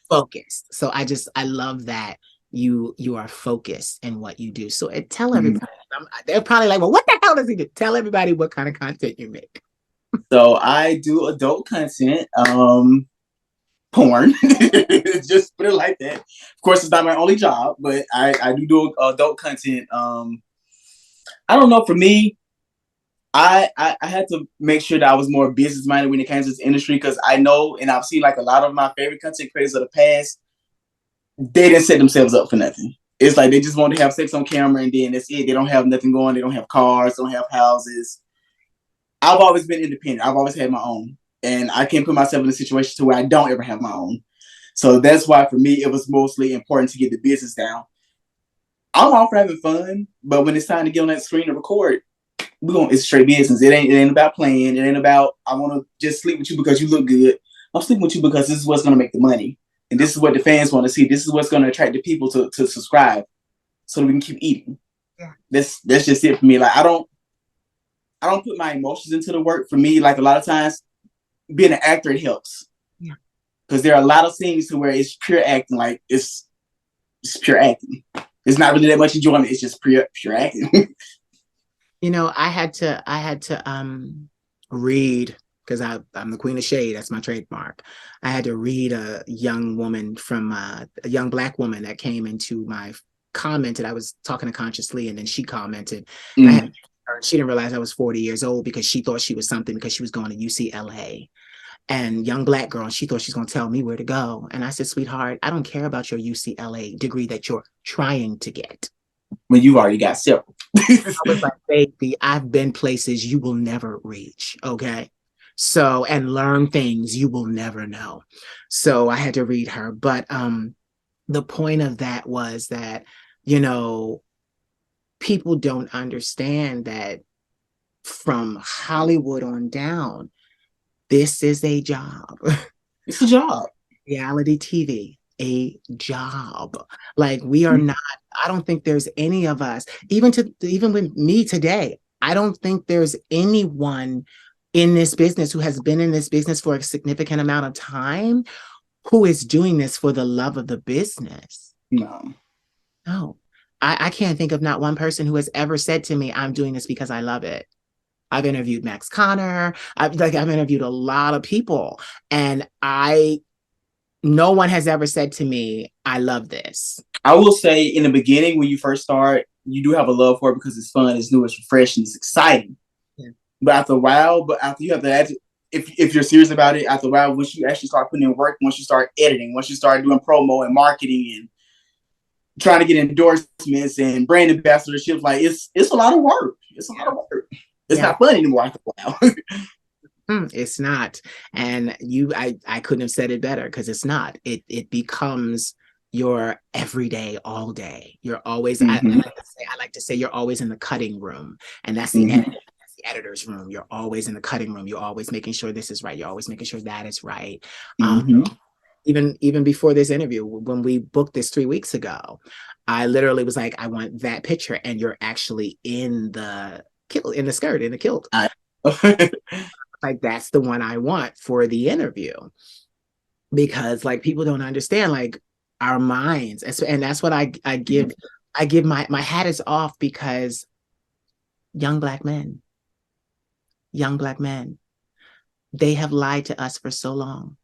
focused. So I love that you are focused in what you do. So tell Mhm. everybody. They're probably like, well, what the hell does he do? Tell everybody what kind of content you make. So I do adult content, porn. Just put it like that. Of course, it's not my only job, but I do adult content. I don't know. For me, I had to make sure that I was more business minded when it came to this industry because I know and I've seen like a lot of my favorite content creators of the past, they didn't set themselves up for nothing. It's like they just want to have sex on camera and then that's it. They don't have nothing going. They don't have cars, don't have houses. I've always been independent. I've always had my own. And I can't put myself in a situation to where I don't ever have my own. So that's why for me it was mostly important to get the business down. I'm all for having fun, but when it's time to get on that screen to record, it's straight business. It ain't about playing. It ain't about I want to just sleep with you because you look good. I'm sleeping with you because this is what's gonna make the money. And this is what the fans want to see. This is what's gonna attract the people to subscribe so that we can keep eating. Yeah. That's just it for me. Like I don't put my emotions into the work. For me, like a lot of times, being an actor it helps. Yeah. Because there are a lot of scenes to where it's pure acting. Like it's pure acting. It's not really that much enjoyment. It's just pure acting. I had to read because I'm the queen of shade. That's my trademark. I had to read a young woman from a young black woman that came into my commented. I was talking to Consciously, and then she commented. And I had she didn't realize I was 40 years old because she thought she was something because she was going to UCLA. And young black girl, she thought she's going to tell me where to go. And I said, sweetheart, I don't care about your UCLA degree that you're trying to get. When you've already got several. I was like, baby, I've been places you will never reach. Okay. So, and learn things you will never know. So I had to read her. But the point of that was that, people don't understand that from Hollywood on down, this is a job. It's a job. Reality TV, a job. Like we are not, I don't think there's any of us, even with me today, I don't think there's anyone in this business who has been in this business for a significant amount of time who is doing this for the love of the business. No. No. I can't think of not one person who has ever said to me, I'm doing this because I love it. I've interviewed Max Connor. I've interviewed a lot of people, and no one has ever said to me, I love this. I will say in the beginning, when you first start, you do have a love for it because it's fun, it's new, it's refreshing, it's exciting. Yeah. But after a while, you have to, if you're serious about it, after a while, once you actually start putting in work, once you start editing, once you start doing promo and marketing and trying to get endorsements and brand ambassadorships, like it's a lot of work. It's a lot of work. It's not fun anymore after a while. It's not. And I couldn't have said it better because it's not. It becomes your everyday, all day. You're always, I like to say you're always in the cutting room. And that's the editor's room. You're always in the cutting room. You're always making sure this is right. You're always making sure that is right. Even before this interview, when we booked this 3 weeks ago, I literally was like, I want that picture. And you're actually in the skirt, in the kilt. Like that's the one I want for the interview, because like people don't understand like our minds, and that's what I give. I give my hat is off because young black men, they have lied to us for so long.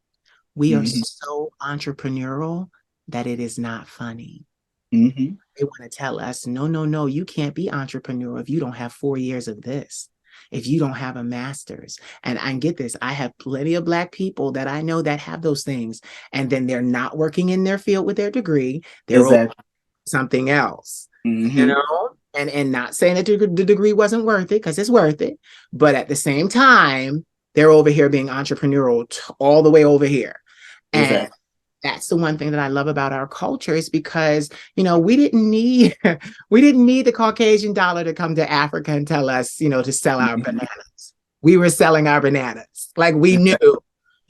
We are so entrepreneurial that it is not funny. They want to tell us, no, you can't be entrepreneurial if you don't have 4 years of this, if you don't have a master's. And I get this. I have plenty of Black people that I know that have those things, and then they're not working in their field with their degree. They're something else, and not saying that the degree wasn't worth it, because it's worth it. But at the same time, they're over here being entrepreneurial all the way over here. And that's the one thing that I love about our culture, is because, we didn't need the Caucasian dollar to come to Africa and tell us, to sell our bananas. We were selling our bananas. Like we knew,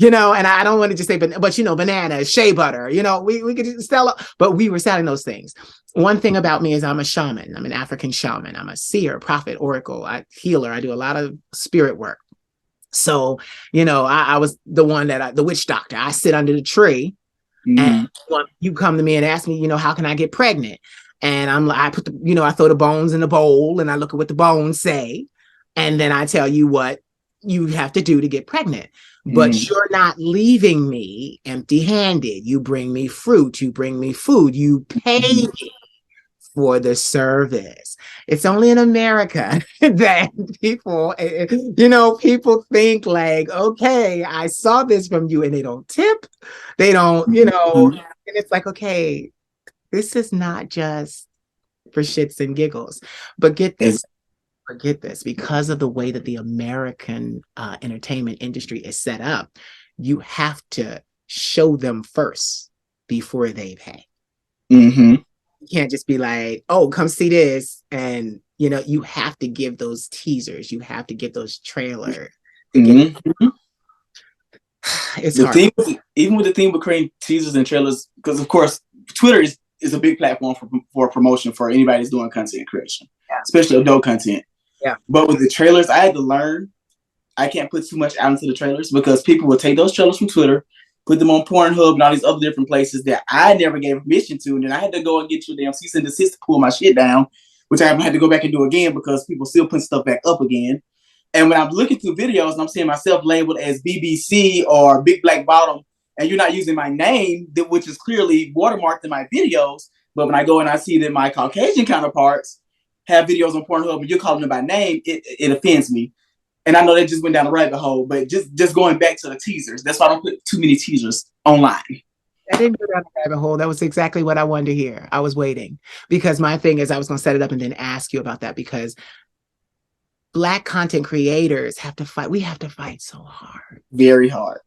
and I don't want to just say, but bananas, shea butter, we could sell, but we were selling those things. One thing about me is I'm a shaman. I'm an African shaman. I'm a seer, prophet, oracle, healer. I do a lot of spirit work. So, I was the one the witch doctor. I sit under the tree And Mm-hmm. you come to me and ask me, how can I get pregnant? And I'm like, I put the, I throw the bones in the bowl and I look at what the bones say. And then I tell you what you have to do to get pregnant. But you're not leaving me empty handed. You bring me fruit, you bring me food, you pay me for the service. It's only in America that people think like, okay, I saw this from you, and they don't tip. They don't, and it's like, okay, this is not just for shits and giggles. But get this, forget this, because of the way that the American entertainment industry is set up, you have to show them first before they pay. Mm-hmm. You can't just be like, oh, come see this. And, you have to give those teasers. You have to get those trailers. It's The hard. thing, even with the thing with creating teasers and trailers, because of course, Twitter is a big platform for promotion for anybody that's doing content creation, especially adult content. Yeah. But with the trailers, I had to learn I can't put too much out into the trailers because people will take those trailers from Twitter, put them on Pornhub and all these other different places that I never gave permission to. And then I had to go and get your damn cease and desist to pull my shit down, which I had to go back and do again because people still put stuff back up again. And when I'm looking through videos and I'm seeing myself labeled as BBC or Big Black Bottom, and you're not using my name, which is clearly watermarked in my videos, but when I go and I see that my Caucasian counterparts have videos on Pornhub and you're calling them by name, it offends me. And I know that just went down a rabbit hole, but just going back to the teasers, that's why I don't put too many teasers online. I didn't go down the rabbit hole. That was exactly what I wanted to hear. I was waiting because my thing is I was going to set it up and then ask you about that because Black content creators have to fight. We have to fight so hard. Very hard.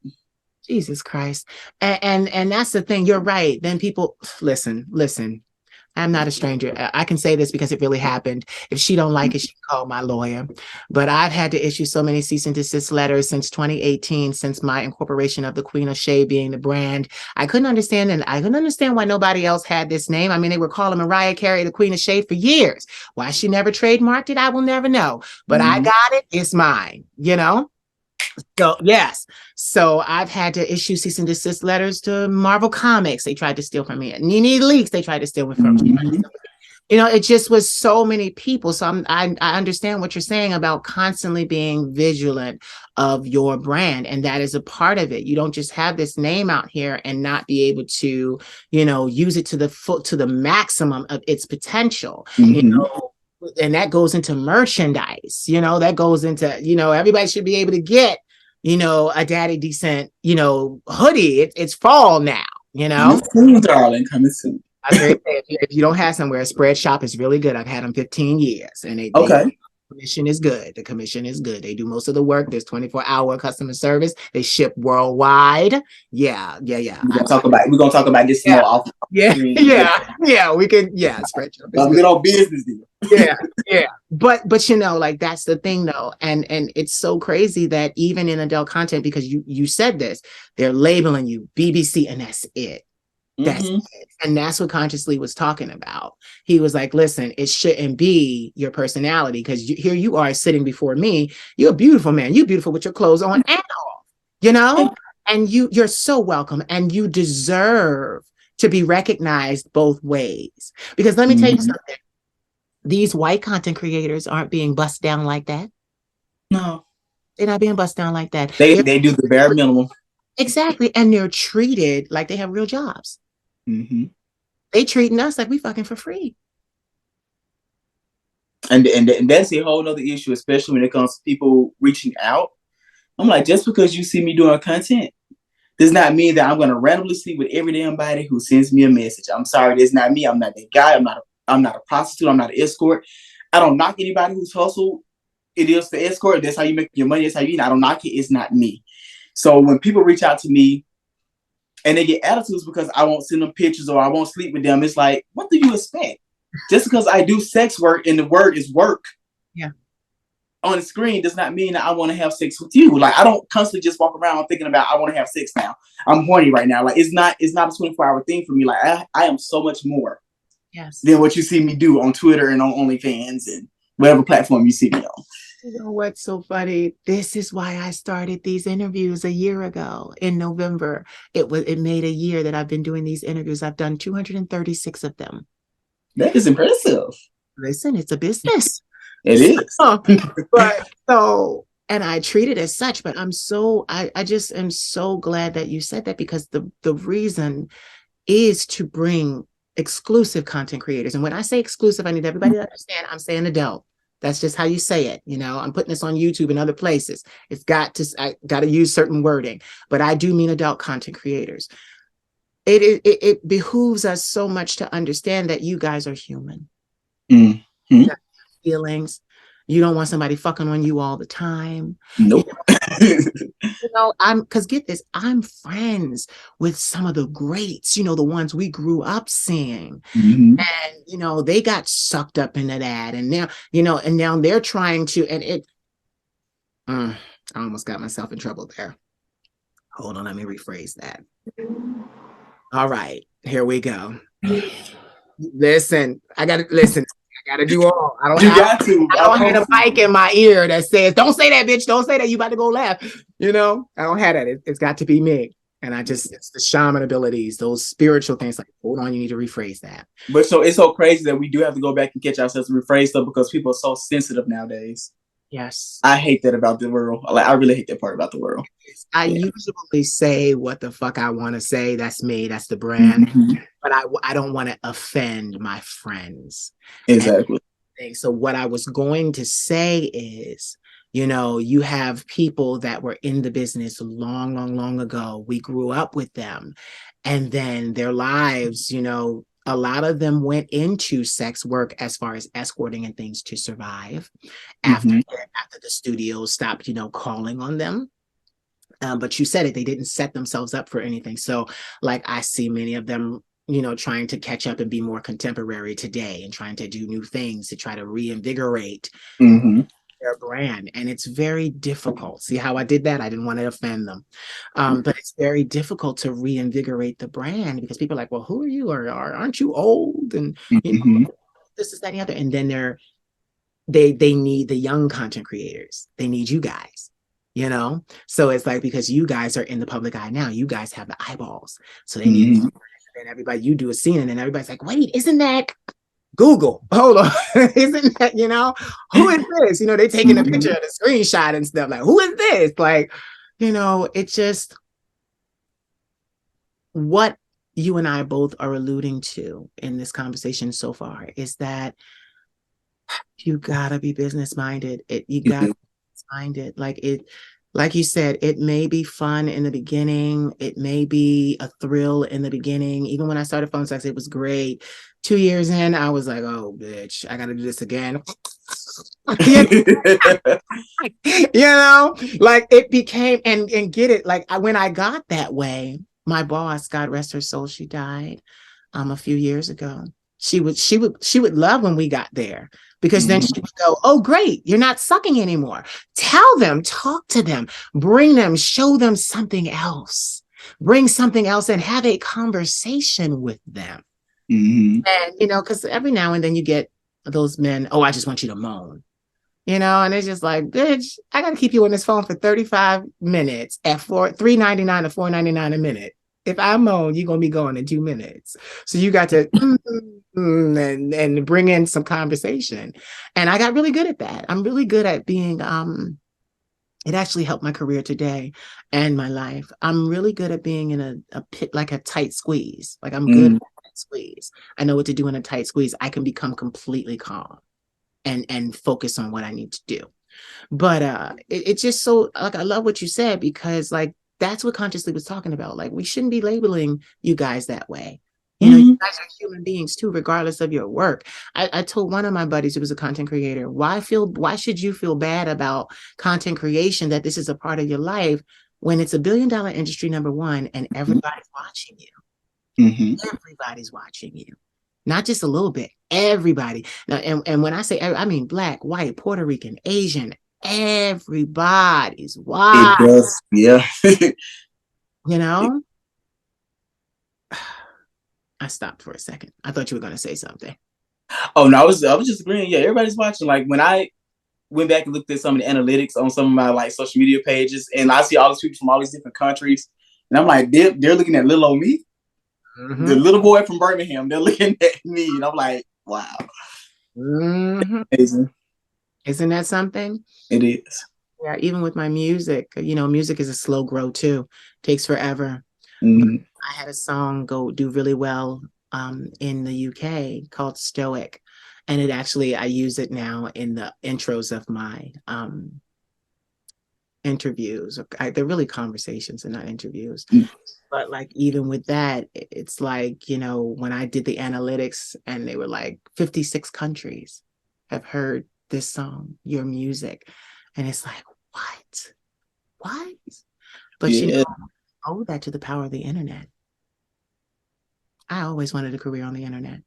Jesus Christ. And that's the thing. You're right. Then people listen. I'm not a stranger. I can say this because it really happened. If she don't like it, she can call my lawyer. But I've had to issue so many cease and desist letters since 2018, since my incorporation of the Queen of Shade being the brand. I couldn't understand, and I couldn't understand why nobody else had this name. I mean, they were calling Mariah Carey the Queen of Shade for years. Why she never trademarked it, I will never know. But I got it. It's mine, So yes, so I've had to issue cease and desist letters to Marvel Comics. They tried to steal from me. Nene Leaks, they tried to steal from me. It just was so many people. So I understand what you're saying about constantly being vigilant of your brand, and that is a part of it. You don't just have this name out here and not be able to, use it to the maximum of its potential. And that goes into merchandise. That goes into everybody should be able to get a Daddy Decent, hoodie. It's fall now, Coming soon, darling. Coming soon. If you don't have somewhere, Spread Shop is really good. I've had them 15 years, and the commission is good. The commission is good. They do most of the work. There's 24-hour customer service. They ship worldwide. Yeah. We're gonna talk about this more often. Yeah. We can. Yeah, Spread Shop. Good old business deal. Yeah. But like that's the thing though, and it's so crazy that even in adult content, because you said this, they're labeling you BBC, and that's it. That's it. And that's what Consciously was talking about. He was like, listen, it shouldn't be your personality, because here you are sitting before me. You're a beautiful man. You're beautiful with your clothes on and off, and you're so welcome, and you deserve to be recognized both ways. Because let me tell you something. These white content creators aren't being bust down like that. No. They're not being bust down like that. They do the bare minimum. Exactly. And they're treated like they have real jobs. They treating us like we fucking for free. And that's a whole other issue, especially when it comes to people reaching out. I'm like, just because you see me doing content does not mean that I'm going to randomly sleep with every damn body who sends me a message. I'm sorry, that's not me. I'm not that guy. I'm not a prostitute. I'm not an escort. I don't knock anybody whose hustle it is to escort. That's how you make your money. That's how you eat. I don't knock it. It's not me. So when people reach out to me and they get attitudes because I won't send them pictures or I won't sleep with them, it's like, what do you expect? Just because I do sex work and the word is work on the screen does not mean that I want to have sex with you. Like, I don't constantly just walk around thinking about I want to have sex now. I'm horny right now. Like, it's not a 24-hour thing for me. Like, I am so much more than what you see me do on Twitter and on OnlyFans and whatever platform you see me on. You know what's so funny? This is why I started these interviews a year ago in November. It made a year that I've been doing these interviews. I've done 236 of them. That is impressive. Listen, it's a business. It is. But so, and I treat it as such, but I just am so glad that you said that, because the reason is to bring exclusive content creators. And when I say exclusive, I need everybody to understand I'm saying adult. That's just how you say it. I'm putting this on YouTube and other places. I got to use certain wording, but I do mean adult content creators. It behooves us so much to understand that you guys are human. Mm-hmm. Feelings. You don't want somebody fucking on you all the time. Nope. Because get this, I'm friends with some of the greats, the ones we grew up seeing. Mm-hmm. And, they got sucked up into that. And now, and now they're trying to, I almost got myself in trouble there. Hold on, let me rephrase that. All right, here we go. Listen, I got to do all. I don't have a mic in my ear that says, don't say that, bitch. Don't say that. You about to go laugh. I don't have that. It's got to be me. And it's the shaman abilities, those spiritual things. Like, hold on, you need to rephrase that. But so it's so crazy that we do have to go back and catch ourselves and rephrase stuff because people are so sensitive nowadays. Yes. I hate that about the world. I really hate that part about the world. I usually say what the fuck I want to say. That's me. That's the brand. Mm-hmm. But I don't want to offend my friends. Exactly. So what I was going to say is, you have people that were in the business long, long, long ago. We grew up with them. And then their lives, a lot of them went into sex work as far as escorting and things to survive after the studios stopped, calling on them. But you said it, they didn't set themselves up for anything. So like I see many of them, trying to catch up and be more contemporary today and trying to do new things to try to reinvigorate their brand. And it's very difficult. See how I did that? I didn't want to offend them. But it's very difficult to reinvigorate the brand because people are like, well, who are you? Or aren't you old? And this is that and the other. And then they need the young content creators. They need you guys. So it's like, because you guys are in the public eye now, you guys have the eyeballs. So they need, and everybody, you do a scene and then everybody's like, wait, isn't that Google? Hold on. Isn't that, who is this? They taking a picture of the screenshot and stuff like, who is this? Like, it's just what you and I both are alluding to in this conversation so far is that you gotta be business minded. You gotta find it. Like you said, it may be fun in the beginning. It may be a thrill in the beginning. Even when I started phone sex, it was great. 2 years in, I was like, oh, bitch, I got to do this again. Like it became, and get it. Like when I got that way, my boss, God rest her soul, she died a few years ago. She would love when we got there. Because then she would go, oh, great, you're not sucking anymore. Tell them, talk to them, bring them, show them something else. Bring something else and have a conversation with them. And, because every now and then you get those men, oh, I just want you to moan. And it's just like, bitch, I got to keep you on this phone for 35 minutes at $3.99 to $4.99 a minute. If I moan, you're going to be going in 2 minutes. So you got to and bring in some conversation. And I got really good at that. I'm really good at being, it actually helped my career today and my life. I'm really good at being in a pit, like a tight squeeze. Like I'm good at a tight squeeze. I know what to do in a tight squeeze. I can become completely calm and focus on what I need to do. But it's just so, like, I love what you said, because like, that's what Consciously was talking about. Like, we shouldn't be labeling you guys that way. You guys are human beings too, regardless of your work. I told one of my buddies who was a content creator, why should you feel bad about content creation, that this is a part of your life when it's $1 billion industry, number one, and everybody's watching you. Everybody's watching you. Not just a little bit, everybody. Now, and when I say, I mean Black, white, Puerto Rican, Asian, everybody's watching. It does, yeah. I stopped for a second. I thought you were going to say something. Oh no, I was just agreeing. Yeah, everybody's watching. Like when I went back and looked at some of the analytics on some of my like social media pages, and I see all these people from all these different countries, and I'm like, they're looking at little old me, the little boy from Birmingham. They're looking at me, and I'm like, wow, amazing. Isn't that something? It is. Yeah, even with my music, music is a slow grow too. Takes forever. But Mm-hmm. I had a song go do really well in the UK called Stoic. And it actually, I use it now in the intros of my interviews. They're really conversations and not interviews. But like even with that, it's like, when I did the analytics and they were like 56 countries have heard this song, your music. And it's like, what? What? But Yeah. I owe that to the power of the internet. I always wanted a career on the internet.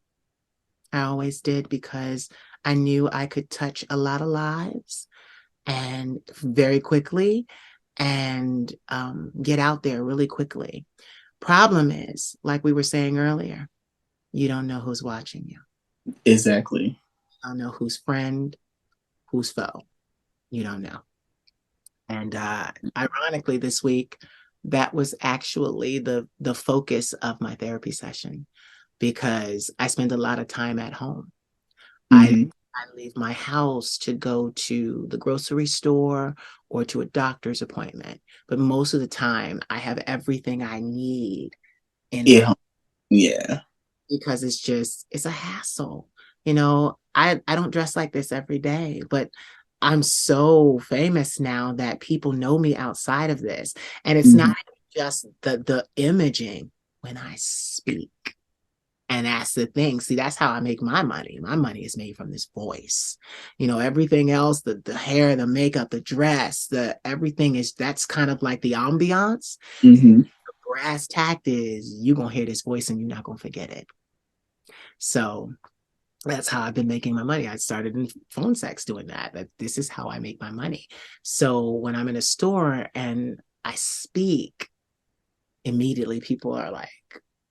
I always did because I knew I could touch a lot of lives and very quickly and get out there really quickly. Problem is, like we were saying earlier, you don't know who's watching you. Exactly. You don't know who's friend, who's foe. You don't know. And ironically, this week, that was actually the focus of my therapy session because I spend a lot of time at home. Mm-hmm. I leave my house to go to the grocery store or to a doctor's appointment. But most of the time, I have everything I need in my Yeah. Yeah. because it's a hassle. I don't dress like this every day, but I'm so famous now that people know me outside of this. And it's Mm-hmm. not just the imaging when I speak. And that's the thing. See, that's how I make my money. My money is made from this voice. Everything else, the hair, the makeup, the dress, that's kind of like the ambiance. Mm-hmm. The brass tact is you're gonna hear this voice and you're not gonna forget it. So that's how I've been making my money. I started in phone sex doing that. This is how I make my money. So when I'm in a store and I speak, immediately people are like,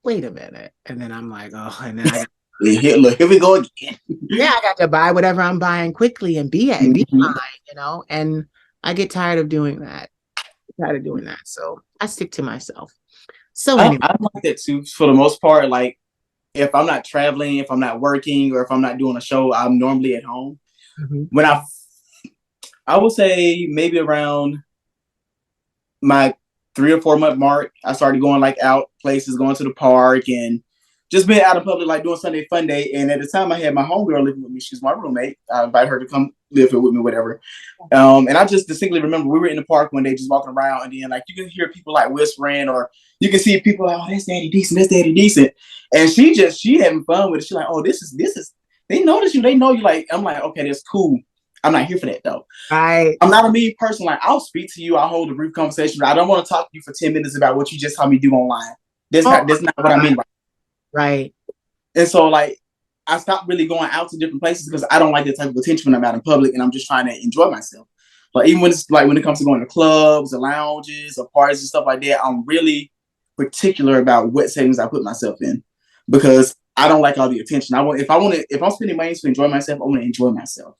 wait a minute. And then I'm like, oh, and then Look, here we go again. I got to buy whatever I'm buying quickly and be Mm-hmm. fine, and I get tired of doing that. So I stick to myself. So anyway. I like that too, for the most part. Like, if I'm not traveling, if I'm not working, or if I'm not doing a show, I'm normally at home. Mhm. When I would say maybe around my 3 or 4 month mark, I started going like out places, going to the park, and just being out in public, like doing Sunday fun day. And at the time, I had my homegirl living with me. She's my roommate. I invited her to come live here with me, whatever. And I just distinctly remember we were in the park one day, just walking around, and then like you can hear people like whispering, or you can see people like, "Oh, that's Daddy decent, that's Daddy decent," and she having fun with it. She's like, "Oh, this is." They notice you. They know you. Like, I'm like, okay, that's cool. I'm not here for that though. Right. I'm not a mean person. Like, I'll speak to you. I'll hold a brief conversation. But I don't want to talk to you for 10 minutes about what you just saw me do online. That's not what I mean by it. Right. And so, like, I stopped really going out to different places because I don't like that type of attention when I'm out in public and I'm just trying to enjoy myself. But even when it's like when it comes to going to clubs or lounges or parties and stuff like that, I'm really particular about what settings I put myself in because I don't like all the attention. If I'm spending money to enjoy myself, I want to enjoy myself.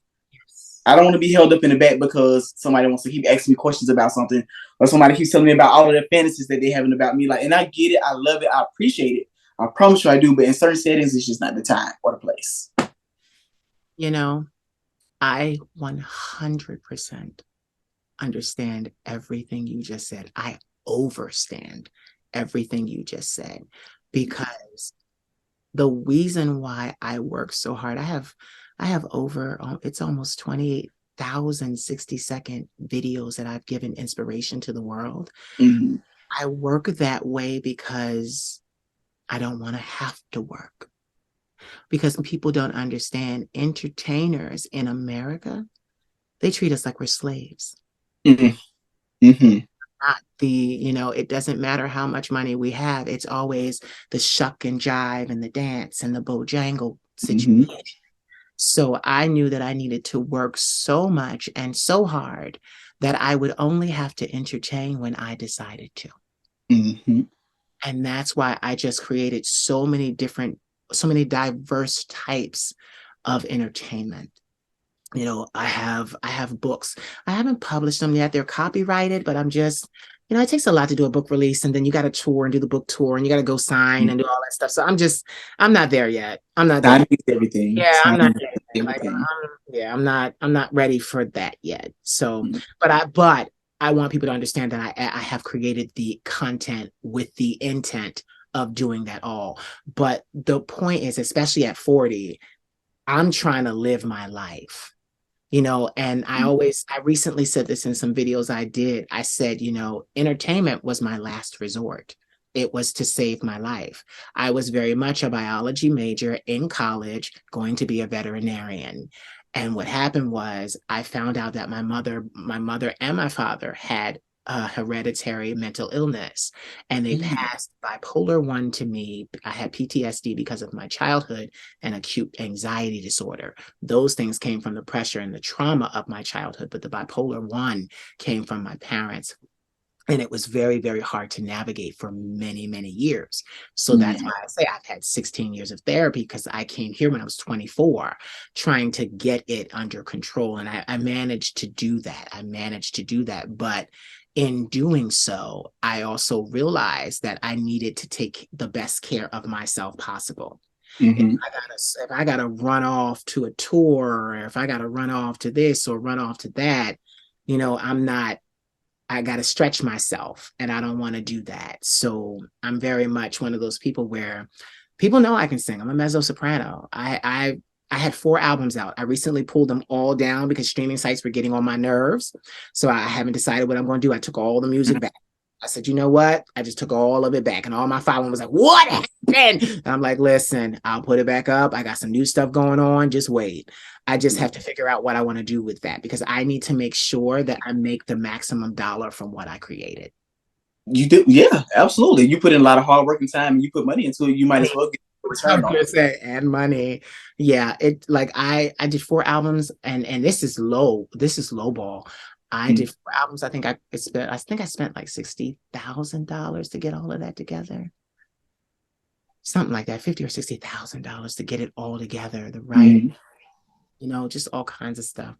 I don't want to be held up in the back because somebody wants to keep asking me questions about something, or somebody keeps telling me about all of the fantasies that they're having about me. Like, and I get it, I love it, I appreciate it. I promise you I do, but in certain settings, it's just not the time or the place. I 100% understand everything you just said. I overstand everything you just said because the reason why I work so hard, I have over it's almost 28,000 60-second videos that I've given inspiration to the world. Mm-hmm. I work that way because I don't want to have to work. Because people don't understand entertainers in America, they treat us like we're slaves. Mm-hmm. Mm-hmm. Not it doesn't matter how much money we have. It's always the shuck and jive and the dance and the bojangle situation. Mm-hmm. So I knew that I needed to work so much and so hard that I would only have to entertain when I decided to. Mm-hmm. And that's why I just created so many diverse types of entertainment. I have books. I haven't published them yet. They're copyrighted, but I'm just, it takes a lot to do a book release, and then you got to tour and do the book tour, and you got to go sign and do all that stuff. So I'm not there yet. I'm not there. Timing is everything. Yeah, I'm not Timing there is yet. Like, everything. yeah, I'm not ready for that yet. So, Mm. but I want people to understand that I have created the content with the intent of doing that all. But the point is, especially at 40, I'm trying to live my life. And I recently said this in some videos I did. I said, entertainment was my last resort. It was to save my life. I was very much a biology major in college, going to be a veterinarian. And what happened was I found out that my mother and my father had a hereditary mental illness, and they Mm. passed bipolar 1 to me. I had PTSD because of my childhood and acute anxiety disorder. Those things came from the pressure and the trauma of my childhood, but the bipolar 1 came from my parents. And it was very, very hard to navigate for many, many years. So that's Mm. why I say I've had 16 years of therapy, because I came here when I was 24, trying to get it under control. And I managed to do that. I managed to do that. But in doing so, I also realized that I needed to take the best care of myself possible. If Mhm. I gotta run off to a tour, or if I gotta run off to this or run off to that, I'm not. I gotta stretch myself, and I don't want to do that. So I'm very much one of those people where people know I can sing. I'm a mezzo soprano. I had 4 albums out. I recently pulled them all down because streaming sites were getting on my nerves. So I haven't decided what I'm going to do. I took all the music back. I said, you know what? I just took all of it back, and all my following was like, "What happened?" And I'm like, "Listen, I'll put it back up. I got some new stuff going on. Just wait." I just have to figure out what I want to do with that, because I need to make sure that I make the maximum dollar from what I created. You do, yeah, absolutely. You put in a lot of hard work and time, and you put money into it. You might as Money. well get a I return was on gonna it. say, and money. Yeah, it like I did 4 albums, and this is low. This is low ball. I Mm. did 4 albums. I think I spent like $60,000 to get all of that together. Something like that, 50 or $60,000 to get it all together. The writing, Mm. just all kinds of stuff.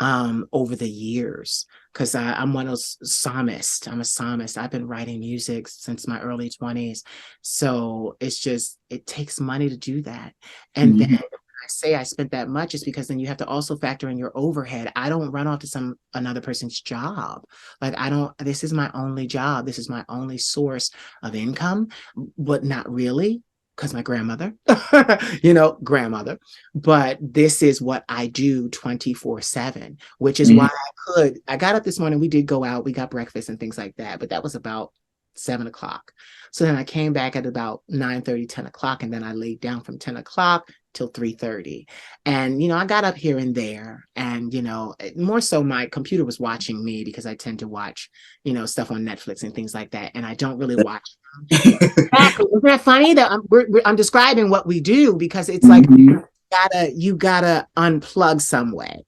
Over the years, because I'm one of those psalmists. I'm a psalmist. I've been writing music since my early 20s. So it takes money to do that. And then Mhm. when I say I spent that much, is because then you have to also factor in your overhead. I don't run off to another person's job. Like, I don't, this is my only job. This is my only source of income, but not really, because my grandmother, grandmother, but this is what I do 24/7, which is why Mhm. I got up this morning. We did go out, we got breakfast and things like that, but that was about 7 o'clock. So then I came back at about 9:30, 10 o'clock, and then I laid down from 10 o'clock till 3:30. And, I got up here and there, and, more so my computer was watching me, because I tend to watch, stuff on Netflix and things like that. And I don't really watch. Exactly. Isn't that funny that I'm describing what we do, because it's like Mhm. you gotta unplug some way,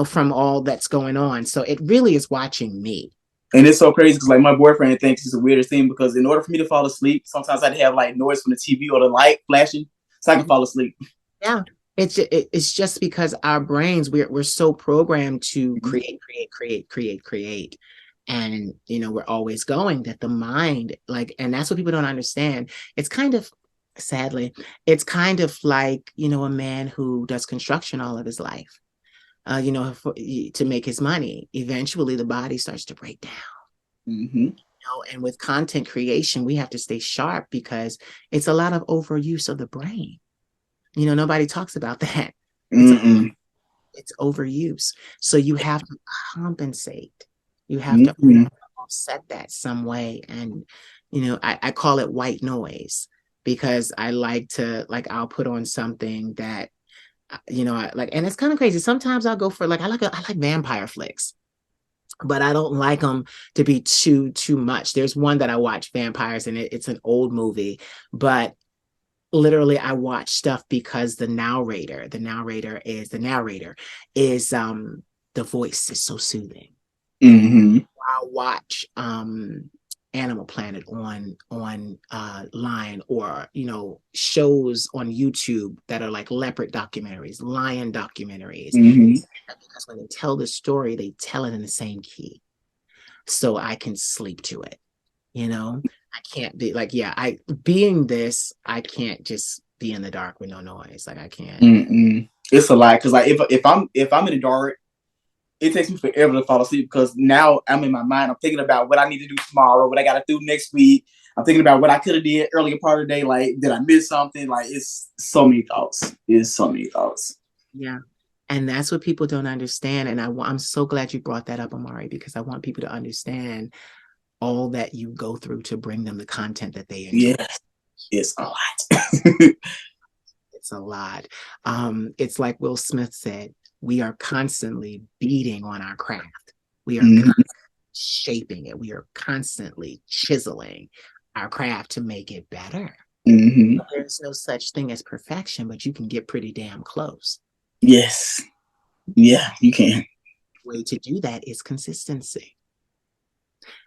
from all that's going on. So it really is watching me. And it's so crazy because like my boyfriend thinks it's the weirdest thing because in order for me to fall asleep, sometimes I'd have like noise from the TV or the light flashing so I can fall asleep. Yeah. It's just because our brains, we're so programmed to Mhm. create, create, create, create, create. And we're always going, that the mind, like, and that's what people don't understand. It's kind of, sadly, it's kind of like, a man who does construction all of his life, to make his money. Eventually the body starts to break down. Mhm. And with content creation, we have to stay sharp, because it's a lot of overuse of the brain. Nobody talks about that. It's Mm-mm. it's overuse. So you have to compensate. You have to Mm-mm. offset that some way. And, I call it white noise, because I like to, like, I'll put on something that, I like, and it's kind of crazy. Sometimes I'll go for, like, I like vampire flicks, but I don't like them to be too much. There's one that I watch, vampires, and it's an old movie, but literally I watch stuff because the voice is so soothing. Mhm. I'll watch Animal Planet on line, or shows on YouTube that are like leopard documentaries, lion documentaries, because when they tell the story, they tell it in the same key, so I can sleep to it. I can't be like, I being this, I can't just be in the dark with no noise. Like I can't. It's a lot, because like if I'm in the dark, it takes me forever to fall asleep, because now I'm in my mind. I'm thinking about what I need to do tomorrow, what I got to do next week. I'm thinking about what I could have did earlier part of the day. Like, did I miss something? Like, it's so many thoughts. It's so many thoughts. Yeah. And that's what people don't understand. And I'm so glad you brought that up, Omari, because I want people to understand all that you go through to bring them the content that they enjoy. Yes, it's a lot. It's a lot. It's like Will Smith said, we are constantly beating on our craft. We are shaping it. We are constantly chiseling our craft to make it better. There's no such thing as perfection, but you can get pretty damn close. Yes. Yeah, you can. The way to do that is consistency.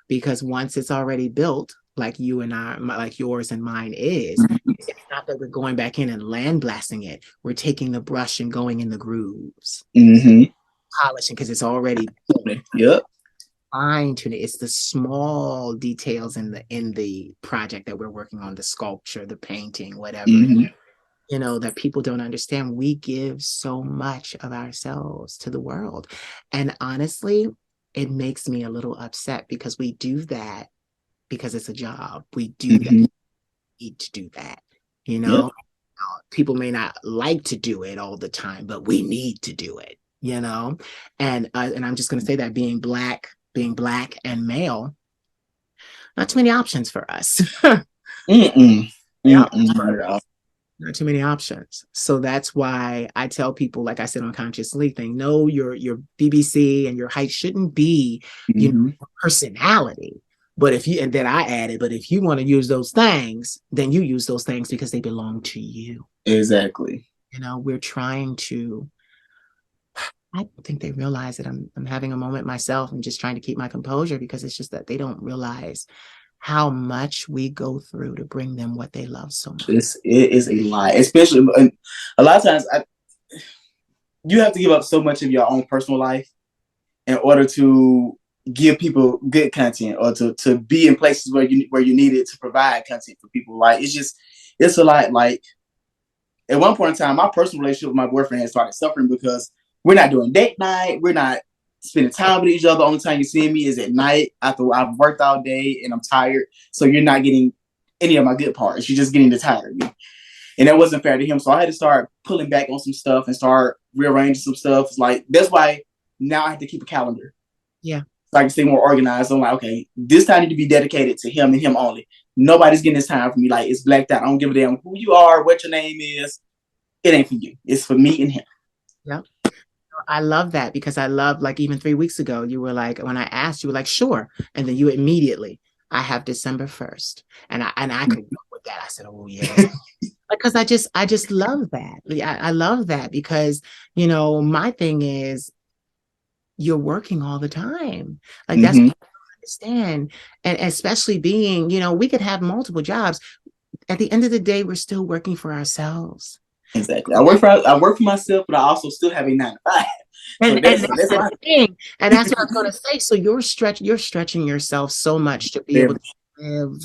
Because once it's already built, like you and I, like yours and mine is, it's not that we're going back in and landblasting it. We're taking the brush and going in the grooves, polishing, because it's already fine tuning. It's the small details in the project that we're working on, the sculpture, the painting, whatever. That people don't understand. We give so much of ourselves to the world, and honestly, it makes me a little upset, because we do that because it's a job. We do that. We need to do that. People may not like to do it all the time, but we need to do it. And I'm just going to say that being black and male, not too many options for us. Not too many options. So that's why I tell people, like I said, on Conscious League thing, no, your BBC and your height shouldn't be personality. But and then I added, but if you want to use those things, then you use those things because they belong to you. Exactly. We're trying to, I don't think they realize that I'm having a moment myself. I'm just trying to keep my composure, because it's just that they don't realize how much we go through to bring them what they love so much. It is a lot, especially a lot of times. You have to give up so much of your own personal life in order to give people good content, or to be in places where you need it to provide content for people. Like, it's a lot. Like, at one point in time, my personal relationship with my boyfriend had started suffering, because we're not doing date night. We're not spending time with each other. The only time you see me is at night after I've worked all day and I'm tired. So you're not getting any of my good parts. You're just getting the tired of me. And that wasn't fair to him. So I had to start pulling back on some stuff and start rearranging some stuff. It's like, that's why now I have to keep a calendar. Yeah. So I can stay more organized. I'm like, okay, this time need to be dedicated to him and him only. Nobody's getting this time for me. Like, it's blacked out. I don't give a damn who you are, what your name is. It ain't for you. It's for me and him. Yeah. I love that, because I love, like, even 3 weeks ago, you were like, when I asked, you were like, sure. And then you immediately, I have December 1st. And I could go with that. I said, oh yeah. Because I just love that. I love that, because, my thing is, you're working all the time. Like, that's what I understand. And especially being, we could have multiple jobs. At the end of the day, we're still working for ourselves. Exactly. I work for myself, but I also still have a 9 to 5. And that's the thing. And that's what I was going to say. So you're stretching yourself so much to be able to live,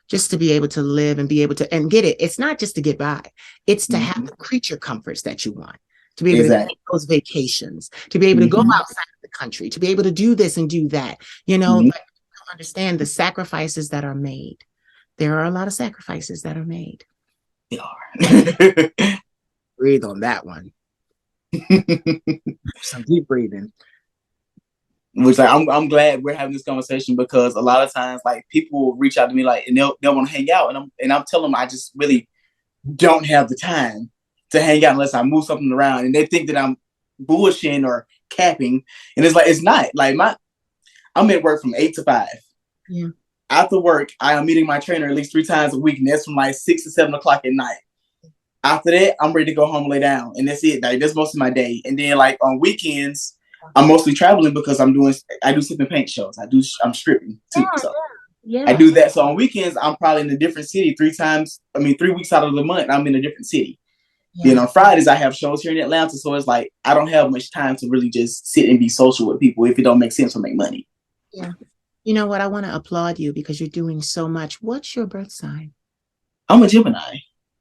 just to be able to live and be able to, and get it. It's not just to get by. It's to have the creature comforts that you want, to be able to take those vacations, to be able to go outside of the country, to be able to do this and do that. Like, understand the sacrifices that are made. There are a lot of sacrifices that are made. They are. Breathe on that one. Some deep breathing. Which, like, I'm glad we're having this conversation, because a lot of times, like, people will reach out to me, like, and they'll want to hang out, and I'm telling them I just really don't have the time to hang out unless I move something around, and they think that I'm bullshitting or capping, and it's like, it's not. Like, I'm at work from 8 to 5. Yeah. After work, I am meeting my trainer at least 3 times a week, and that's from like 6 to 7 o'clock at night. After that, I'm ready to go home and lay down, and that's it. Like, that's most of my day. And then, like, on weekends, I'm mostly traveling because I do sip and paint shows. I'm stripping too. So I Yeah. do that. So on weekends, I'm probably in a different city 3 times. I mean, 3 weeks out of the month, I'm in a different city. Then Yeah. on Fridays, I have shows here in Atlanta. So it's like I don't have much time to really just sit and be social with people if it don't make sense or make money. Yeah. You know what? I want to applaud you because you're doing so much. What's your birth sign? I'm a Gemini.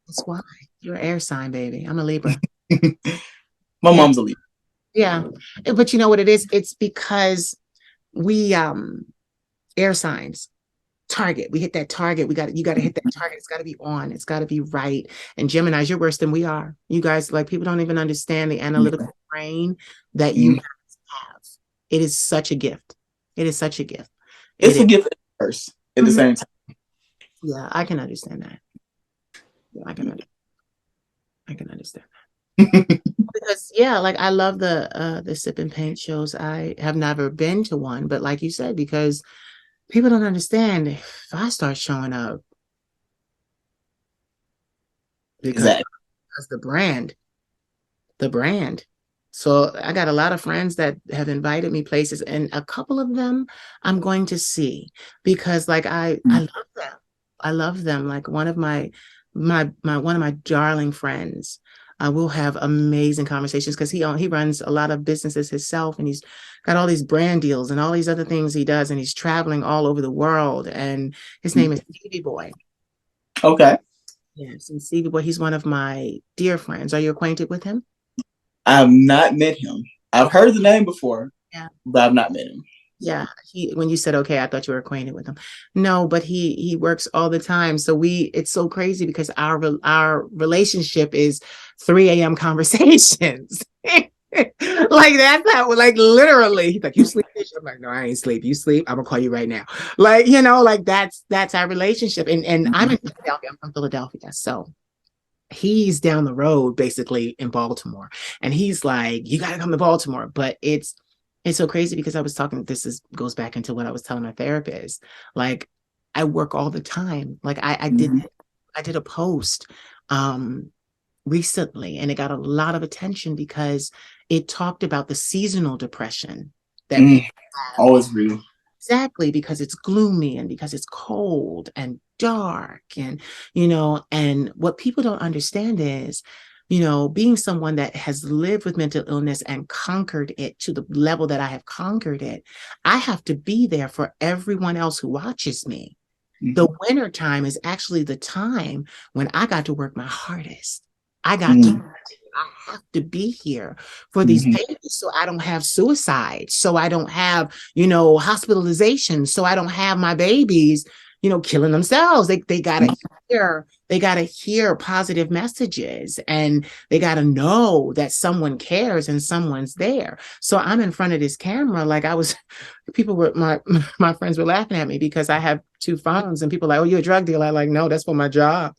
That's why. You're an air sign, baby. I'm a Libra. My Yeah. mom's a Libra. Yeah. But you know what it is? It's because we air signs target. We hit that target. You got to hit that target. It's got to be on. It's got to be right. And Gemini's, you're worse than we are. You guys, like, people don't even understand the analytical brain that you Mm-hmm. guys have. It is such a gift. It is such a gift. It It's a is. gift first at the Mhm. same time. Yeah, I can understand that. Yeah, I can understand because yeah, like I love the sip and paint shows. I have never been to one, but like you said, because people don't understand if I start showing up because Exactly. that's the brand. So I got a lot of friends that have invited me places, and a couple of them I'm going to see because like I love them. I love them. Like one of my one of my darling friends. We'll have amazing conversations because he runs a lot of businesses himself, and he's got all these brand deals and all these other things he does, and he's traveling all over the world. And his name is Stevie Boy. Okay. Yes, and Stevie Boy, he's one of my dear friends. Are you acquainted with him? I've not met him. I've heard the name before, Yeah. but I've not met him. Yeah, he when you said okay, I thought you were acquainted with him. No, but he works all the time. So it's so crazy because our relationship is 3 a.m. conversations. Like that's how like literally he's like, you sleep? I'm like, no, I ain't sleep. You sleep? I'm gonna call you right now. Like, like that's our relationship. And I'm in Philadelphia. I'm from Philadelphia. So he's down the road basically in Baltimore, and he's like, you got to come to Baltimore. But it's so crazy because I was talking, goes back into what I was telling my therapist. Like, I work all the time. Like Mm-hmm. I did a post recently, and it got a lot of attention because it talked about the seasonal depression that Mm, people have. always real. Exactly, because it's gloomy and because it's cold and dark. And, and what people don't understand is, being someone that has lived with mental illness and conquered it to the level that I have conquered it, I have to be there for everyone else who watches me. The Mm-hmm. winter time is actually the time when I got to work my hardest. I got to, Mm-hmm. I have to be here for these Mm-hmm. babies so I don't have suicide, so I don't have, hospitalization, so I don't have my babies, killing themselves. They gotta hear positive messages, and they gotta know that someone cares and someone's there. So I'm in front of this camera, like people were my friends were laughing at me because I have two phones, and people are like, oh, you're a drug dealer. I'm like, no, that's for my job.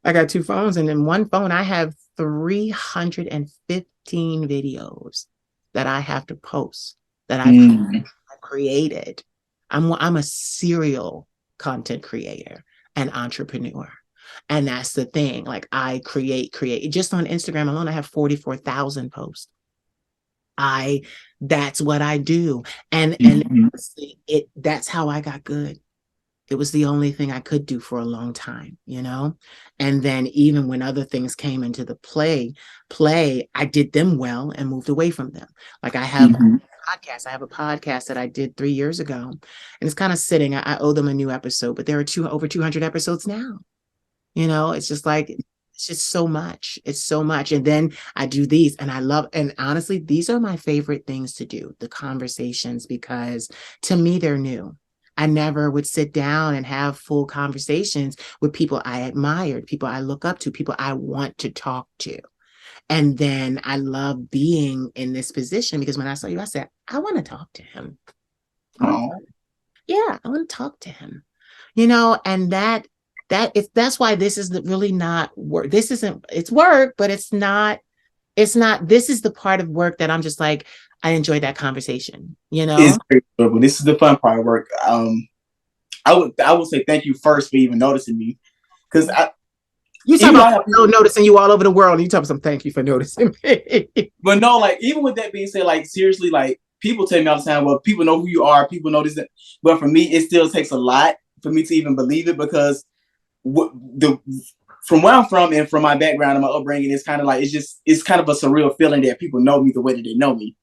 I got two phones, and in one phone I have 315 videos that I have to post that I've Mm-hmm. created. I'm a serial content creator and entrepreneur. And that's the thing. Like I create just on Instagram alone, I have 44,000 posts. That's what I do. And Mm-hmm. honestly, that's how I got good. It was the only thing I could do for a long time, And then even when other things came into the play, I did them well and moved away from them. Like I have Mm-hmm. podcast. I have a podcast that I did 3 years ago, and it's kind of sitting. I owe them a new episode, but there are over 200 episodes now. It's just like it's just so much. It's so much. And then I do these, and I love. And honestly, these are my favorite things to do. The conversations, because to me they're new. I never would sit down and have full conversations with people I admired, people I look up to, people I want to talk to. And then I love being in this position because when I saw you, I said, I want to talk to him. Oh. Yeah, I want to talk to him. And that's why this is really not work. This isn't, it's work, but it's not, this is the part of work that I'm just like, I enjoy that conversation, It's very enjoyable. This is the fun part of work. I would say thank you first for even noticing me, because You talk even though about I have, noticing you all over the world, and you talk about some thank you for noticing me. but no, like even with that being said, like seriously, like people tell me all the time, well, people know who you are, people know this, but for me, it still takes a lot for me to even believe it, because the from where I'm from and from my background and my upbringing, it's kind of like it's kind of a surreal feeling that people know me the way that they know me.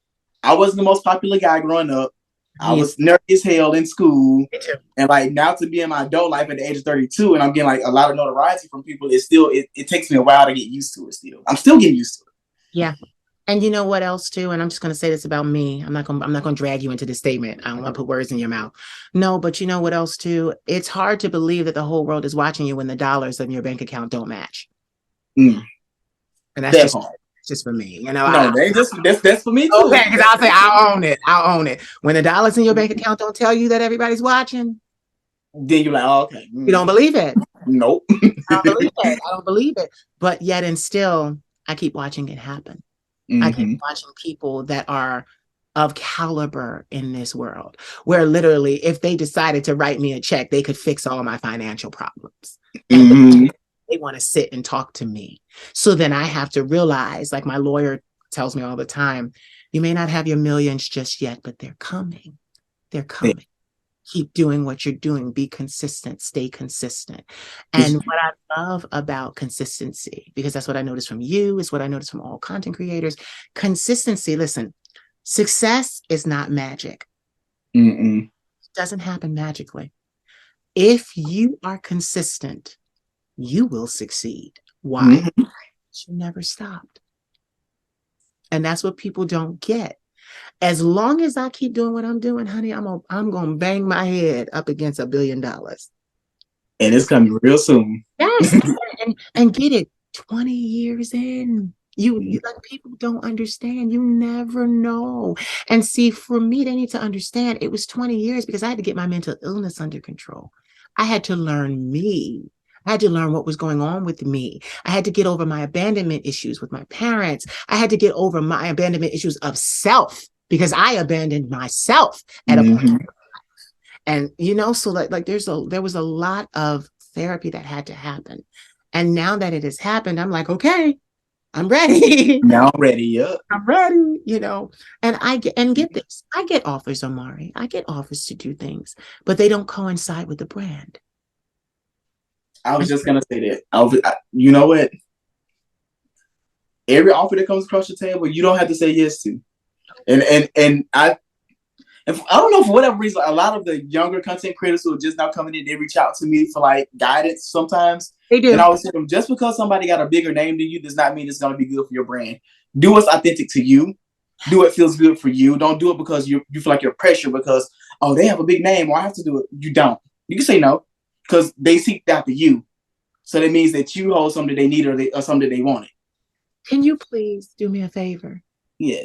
I wasn't the most popular guy growing up. I Yeah, was nerdy as hell in school. me too. And like now to be in my adult life at the age of 32 and I'm getting like a lot of notoriety from people, it takes me a while to get used to it still. I'm still getting used to it. Yeah. And you know what else too? And I'm just going to say this about me. I'm not going to drag you into this statement. I don't want to put words in your mouth. No, but you know what else too? It's hard to believe that the whole world is watching you when the dollars in your bank account don't match. Mm, And that's that part. just for me. You know, No, that's for me too. okay, because I'll say I'll own it. I'll own it. When the dollars in your bank account don't tell you that everybody's watching, Then you're like, oh, okay. you don't believe it. Nope. I don't believe it. I don't believe it. But yet and still, I keep watching it happen. I keep watching people that are of caliber in this world, where literally, if they decided to write me a check, they could fix all my financial problems. And they want to sit and talk to me. So then I have to realize, like my lawyer tells me all the time, you may not have your millions just yet, but they're coming. They're coming. Keep doing what you're doing. Be consistent. Stay consistent. And what I love about consistency, because that's what I noticed from you, is what I noticed from all content creators. Consistency, listen, success is not magic. It doesn't happen magically. If you are consistent, you will succeed. Why? You never stopped. And that's what people don't get. As long as I keep doing what I'm doing, honey, I'm gonna bang my head up against $1 billion. And it's coming real soon. Yes, and get it 20 years in. You like, people don't understand. You never know. And see, for me, they need to understand it was 20 years because I had to get my mental illness under control. I had to learn me. I had to learn what was going on with me. I had to get over my abandonment issues with my parents. I had to get over my abandonment issues of self, because I abandoned myself at a point. And you know, so like there was a lot of therapy that had to happen. And now that it has happened, I'm like, okay, I'm ready. Now I'm ready. Yep. I'm ready, you know. And get this. I get offers, Omari. I get offers to do things, but they don't coincide with the brand. I was just gonna say that. You know what? Every offer that comes across your table, you don't have to say yes to. And I don't know, for whatever reason, a lot of the younger content creators who are just now coming in, they reach out to me for like guidance sometimes. They do. And I always say to them, just because somebody got a bigger name than you does not mean it's going to be good for your brand. Do what's authentic to you. Do what feels good for you. Don't do it because you feel like you're pressured because, oh, they have a big name, or I have to do it. You don't. You can say no because they seeked after you. So that means that you hold something they need or something they wanted. Can you please do me a favor? Yeah.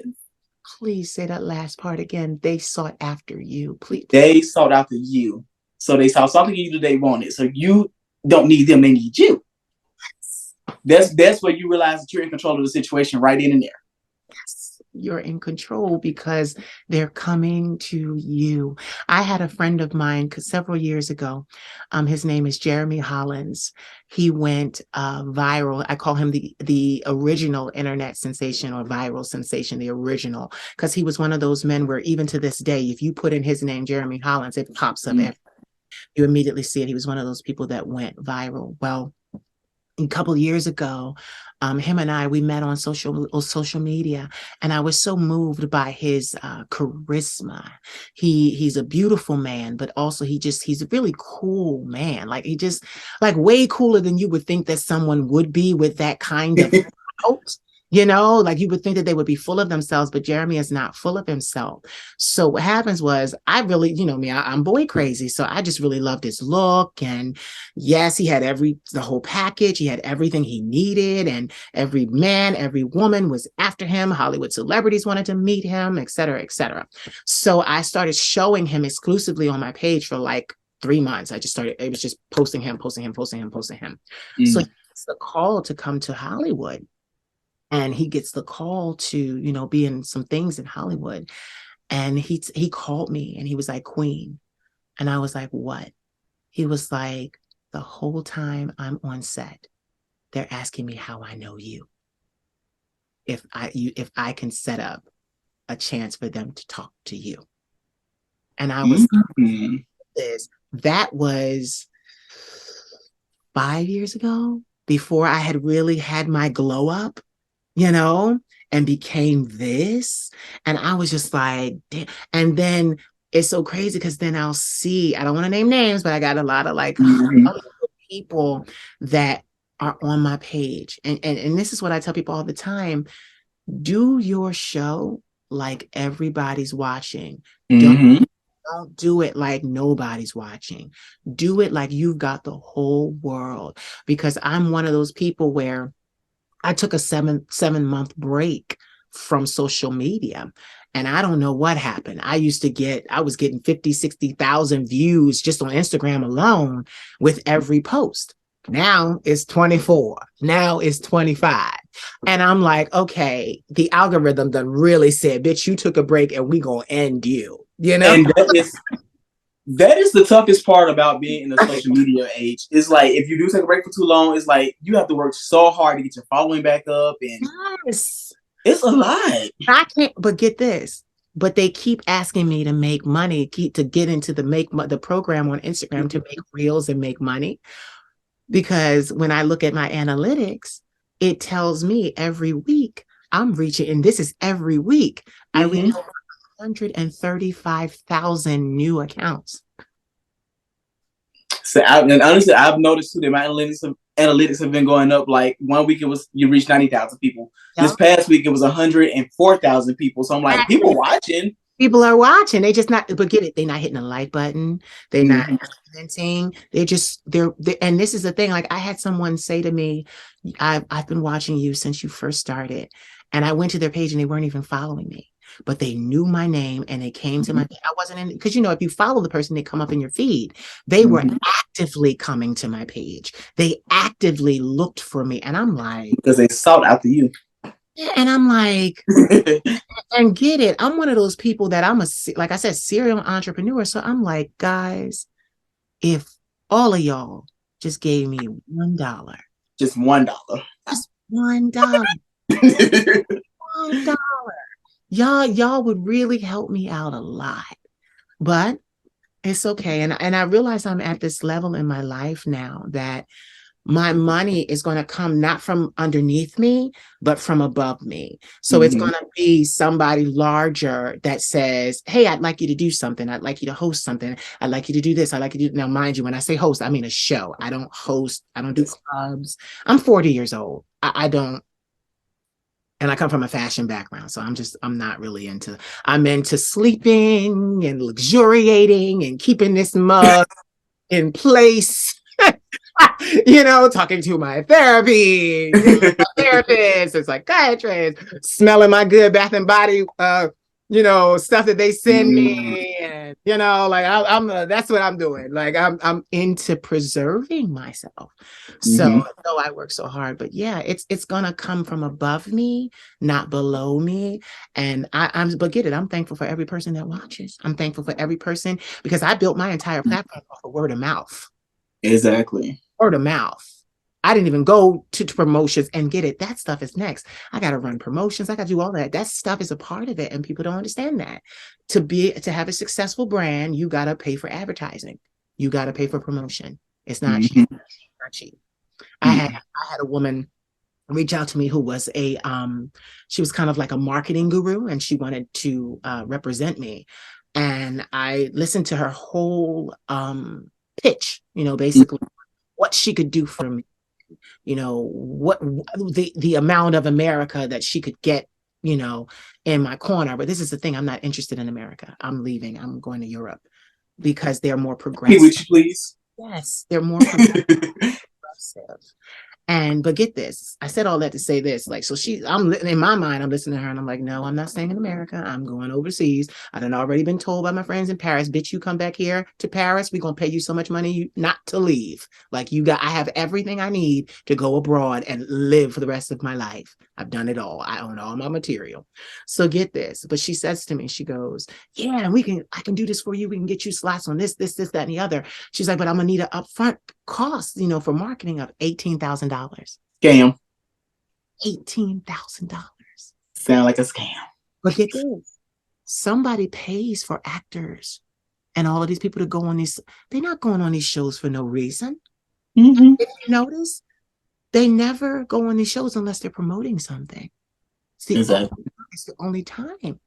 Please say that last part again. They sought after you. Please. They sought after you. So they saw something you that they wanted. So you don't need them, they need you. That's where you realize that you're in control of the situation right in and there. Yes, you're in control because they're coming to you. I had a friend of mine several years ago. His name is Jeremy Hollins. He went viral. I call him the original internet sensation, or viral sensation, the original, because he was one of those men where even to this day, if you put in his name, Jeremy Hollins, it pops up. You immediately see it. He was one of those people that went viral. Well, a couple of years ago, him and we met on social media, and I was so moved by his charisma. He's a beautiful man, but also he's a really cool man. Like he just like way cooler than you would think that someone would be with that kind of out. You know, like you would think that they would be full of themselves, but Jeremy is not full of himself. So what happens was, I really, you know me, I'm boy crazy. So I just really loved his look. And yes, he had the whole package. He had everything he needed. And every man, every woman was after him. Hollywood celebrities wanted to meet him, et cetera, et cetera. So I started showing him exclusively on my page for like 3 months. It was just posting him. So he gets the call to come to Hollywood. And he gets the call to, you know, be in some things in Hollywood. And he called me and he was like, Queen. And I was like, what? He was like, the whole time I'm on set, they're asking me how I know you. If I can set up a chance for them to talk to you. And I was like, that was 5 years ago, before I had really had my glow up, you know, and became this. And I was just like, damn. And then it's so crazy because then I'll see, I don't want to name names, but I got a lot of like Mm-hmm. people that are on my page. And this is what I tell people all the time: do your show like everybody's watching. Don't Mm-hmm. don't do it like nobody's watching. Do it like you've got the whole world. Because I'm one of those people where I took a seven month break from social media. And I don't know what happened. I was getting 50, 60,000 views just on Instagram alone with every post. Now it's 24. Now it's 25. And I'm like, okay, the algorithm done really said, bitch, you took a break and we gonna end you, you know? And that is the toughest part about being in the social media age. It's like if you do take a break for too long, it's like you have to work so hard to get your following back up, and Yes. it's a lot. I can't, but get this. But they keep asking me to make money, to get into the program on Instagram to make reels and make money. Because when I look at my analytics, it tells me every week I'm reaching, and this is every week, I reach Mm-hmm. 135,000 new accounts. So, and honestly, I've noticed too that my analytics have been going up. Like one week it was you reached 90,000 people. This Yep. past week it was 104,000 people. So I'm like, people watching. People are watching. They just not, but get it. They're not hitting the like button. They're not Mm-hmm. commenting. They're, and this is the thing. Like I had someone say to me, I've been watching you since you first started. And I went to their page and they weren't even following me, but they knew my name and they came to my, I wasn't in, because, if you follow the person, they come up in your feed. They were Mm-hmm. actively coming to my page. They actively looked for me. And I'm like, Because they sought after you. and I'm like, and get it. I'm one of those people that like I said, serial entrepreneur. So I'm like, guys, if all of y'all just gave me $1, Just $1. just $1, $1, y'all would really help me out a lot. But it's okay. And I realize I'm at this level in my life now that my money is going to come not from underneath me, but from above me. So it's Mm-hmm. going to be somebody larger that says, hey, I'd like you to do something. I'd like you to host something. I'd like you to do this. I'd like you to do. Now, mind you, when I say host, I mean a show. I don't host. I don't do clubs. I'm 40 years old. I don't. And I come from a fashion background. So I'm not really I'm into sleeping and luxuriating and keeping this mug in place. Talking to my therapist, and psychiatrist, smelling my good Bath and Body, stuff that they send me, and like that's what I'm doing. Like I'm into preserving myself. Mm-hmm. So I work so hard, but yeah, it's gonna come from above me, not below me. And but get it. I'm thankful for every person that watches. I'm thankful for every person because I built my entire platform off of word of mouth. Exactly. Word of mouth. I didn't even go to promotions and get it. That stuff is next. I got to run promotions. I got to do all that. That stuff is a part of it. And people don't understand that. To have a successful brand, you got to pay for advertising. You got to pay for promotion. It's not Mm-hmm. cheap. It's not cheap. Mm-hmm. I had a woman reach out to me who was she was kind of like a marketing guru, and she wanted to represent me. And I listened to her whole pitch, basically what she could do for me, what the amount of America that she could get, in my corner. But this is the thing, I'm not interested in America. I'm leaving. I'm going to Europe because they're more Be with progressive. you, please. Yes, they're more progressive. But get this, I said all that to say this, like, so I'm in my mind, I'm listening to her and I'm like, no, I'm not staying in America. I'm going overseas. I done already been told by my friends in Paris, bitch, you come back here to Paris, we're going to pay you so much money not to leave. Like I have everything I need to go abroad and live for the rest of my life. I've done it all. I own all my material. So get this. But she says to me, she goes, yeah, I can do this for you. We can get you slots on this, that, and the other. She's like, but I'm going to need an upfront cost, for marketing of $18,000. Scam. $18,000. Sound like a scam. But get this. Somebody pays for actors And all of these people that go on these, they're not going on these shows for no reason. Mm-hmm. If you notice, they never go on these shows unless they're promoting something. Exactly. It's the only time.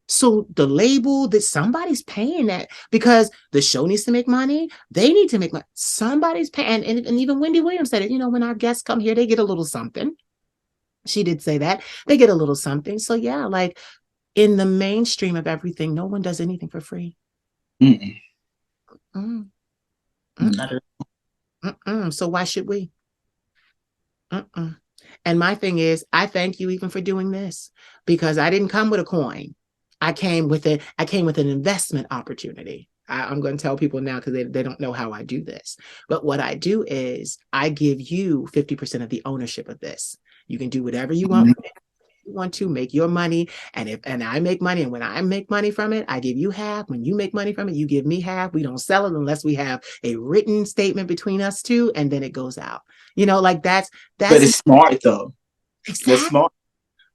So the label that somebody's paying that because the show needs to make money, they need to make money. Somebody's paying, and even Wendy Williams said it. When our guests come here, they get a little something. She did say that they get a little something. So yeah, like in the mainstream of everything, no one does anything for free. Mm-mm. Mm, Not at So why should we? Mm-mm. And my thing is, I thank you even for doing this because I didn't come with a coin. I came with it. I came with an investment opportunity. I'm going to tell people now because they don't know how I do this. But what I do is I give you 50% of the ownership of this. You can do whatever you want. You want to make your money, and I make money, and when I make money from it, I give you half. When you make money from it, you give me half. We don't sell it unless we have a written statement between us two, and then it goes out. Like that's But it's smart though. That's exactly. smart.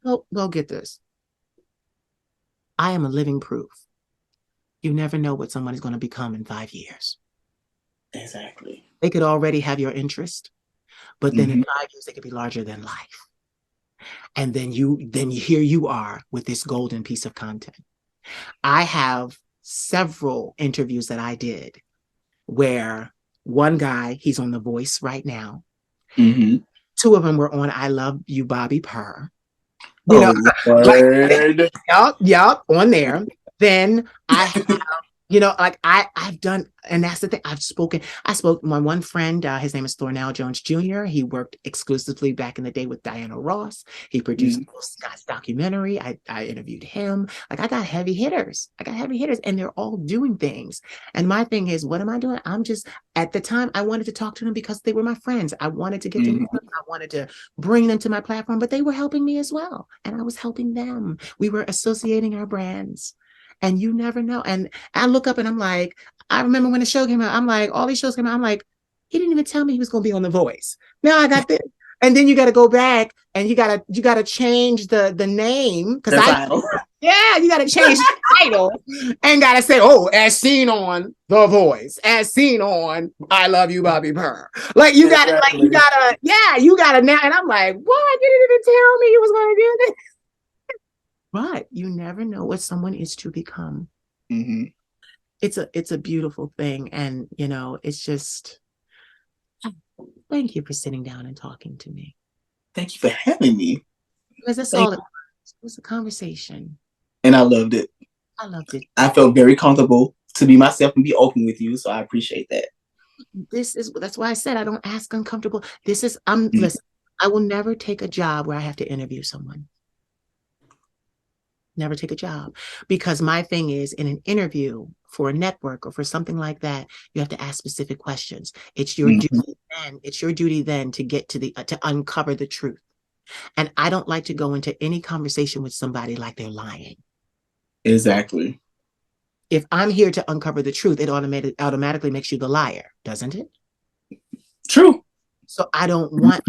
Well, get this. I am a living proof. You never know what someone is going to become in 5 years. Exactly. They could already have your interest, but then in Mm-hmm. 5 years they could be larger than life. And then here you are with this golden piece of content. I have several interviews that I did where one guy, he's on The Voice right now. Mm-hmm. Two of them were on I Love You, Bobby Purr. Oh Like, Lord. yup, on there. Then I have like I've done, and that's the thing. I spoke my one friend, his name is Thornell Jones Jr. He worked exclusively back in the day with Diana Ross. He produced Scott's documentary. I interviewed him. Like I got heavy hitters. And they're all doing things. And my thing is, what am I doing? I'm just, at the time I wanted to talk to them because they were my friends. I wanted to get to know them. I wanted to bring them to my platform, but they were helping me as well. And I was helping them. We were associating our brands. And you never know. And I look up and I'm like, I remember when the show came out, I'm like, all these shows came out, I'm like, he didn't even tell me he was going to be on The Voice. Now I got this. And then you got to go back and you got to change the name because The title. you got to change the title and got to say, oh, as seen on The Voice, as seen on I Love You, Bobby Purr. Like you got to, you got to now. And I'm like, what? You didn't even tell me you was going to do this. But you never know what someone is to become. Mm-hmm. It's a beautiful thing. And, it's just, thank you for sitting down and talking to me. Thank you for having me. Because that's all it was a conversation. And I loved it. I loved it. I felt very comfortable to be myself and be open with you. So I appreciate that. That's why I said I don't ask uncomfortable. Listen, I will never take a job where I have to interview someone. Never take a job, because my thing is, in an interview for a network or for something like that, you have to ask specific questions. It's your duty then to get to to uncover the truth. And I don't like to go into any conversation with somebody like they're lying. Exactly. If I'm here to uncover the truth, it automatically makes you the liar, doesn't it? True. So I don't want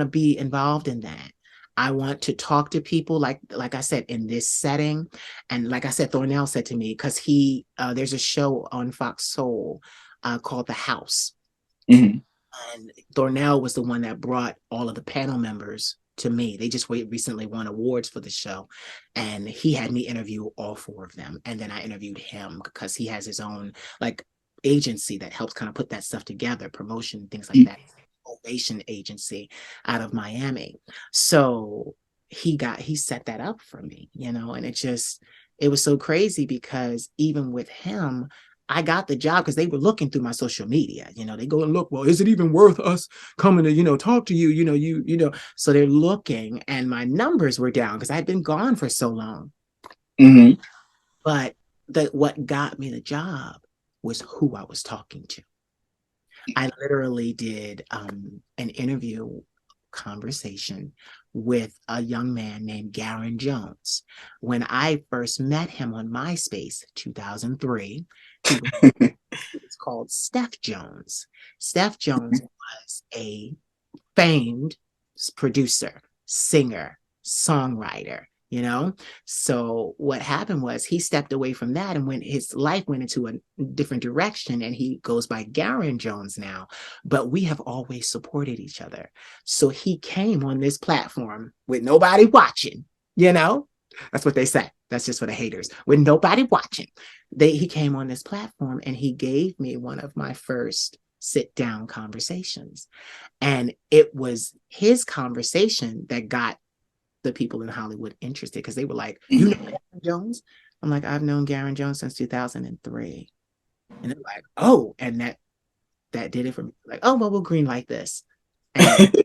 to be involved in that. I want to talk to people like I said, in this setting. And like I said, Thornell said to me, because there's a show on Fox Soul called The House. Mm-hmm. And Thornell was the one that brought all of the panel members to me. They just recently won awards for the show. And he had me interview all four of them. And then I interviewed him because he has his own agency that helps kind of put that stuff together, promotion, things like that. Ovation agency out of Miami. So he set that up for me, and it was so crazy because even with him, I got the job because they were looking through my social media. They go and look, well, is it even worth us coming to, talk to you, so they're looking, and my numbers were down because I had been gone for so long. Mm-hmm. But what got me the job was who I was talking to. I literally did an interview conversation with a young man named Garen Jones. When I first met him on MySpace, 2003, he was called Steph Jones. Steph Jones was a famed producer, singer, songwriter. you know? So what happened was he stepped away from that and his life went into a different direction, and he goes by Garen Jones now, but we have always supported each other. So he came on this platform with nobody watching, you know? That's what they say. That's just for the haters. With nobody watching. He came on this platform and he gave me one of my first sit down conversations. And it was his conversation that got the people in Hollywood interested, because they were like, you know Garen Jones? I'm like, I've known Garen Jones since 2003. And they're like, oh, and that did it for me. Like, oh, well, we'll green light this. And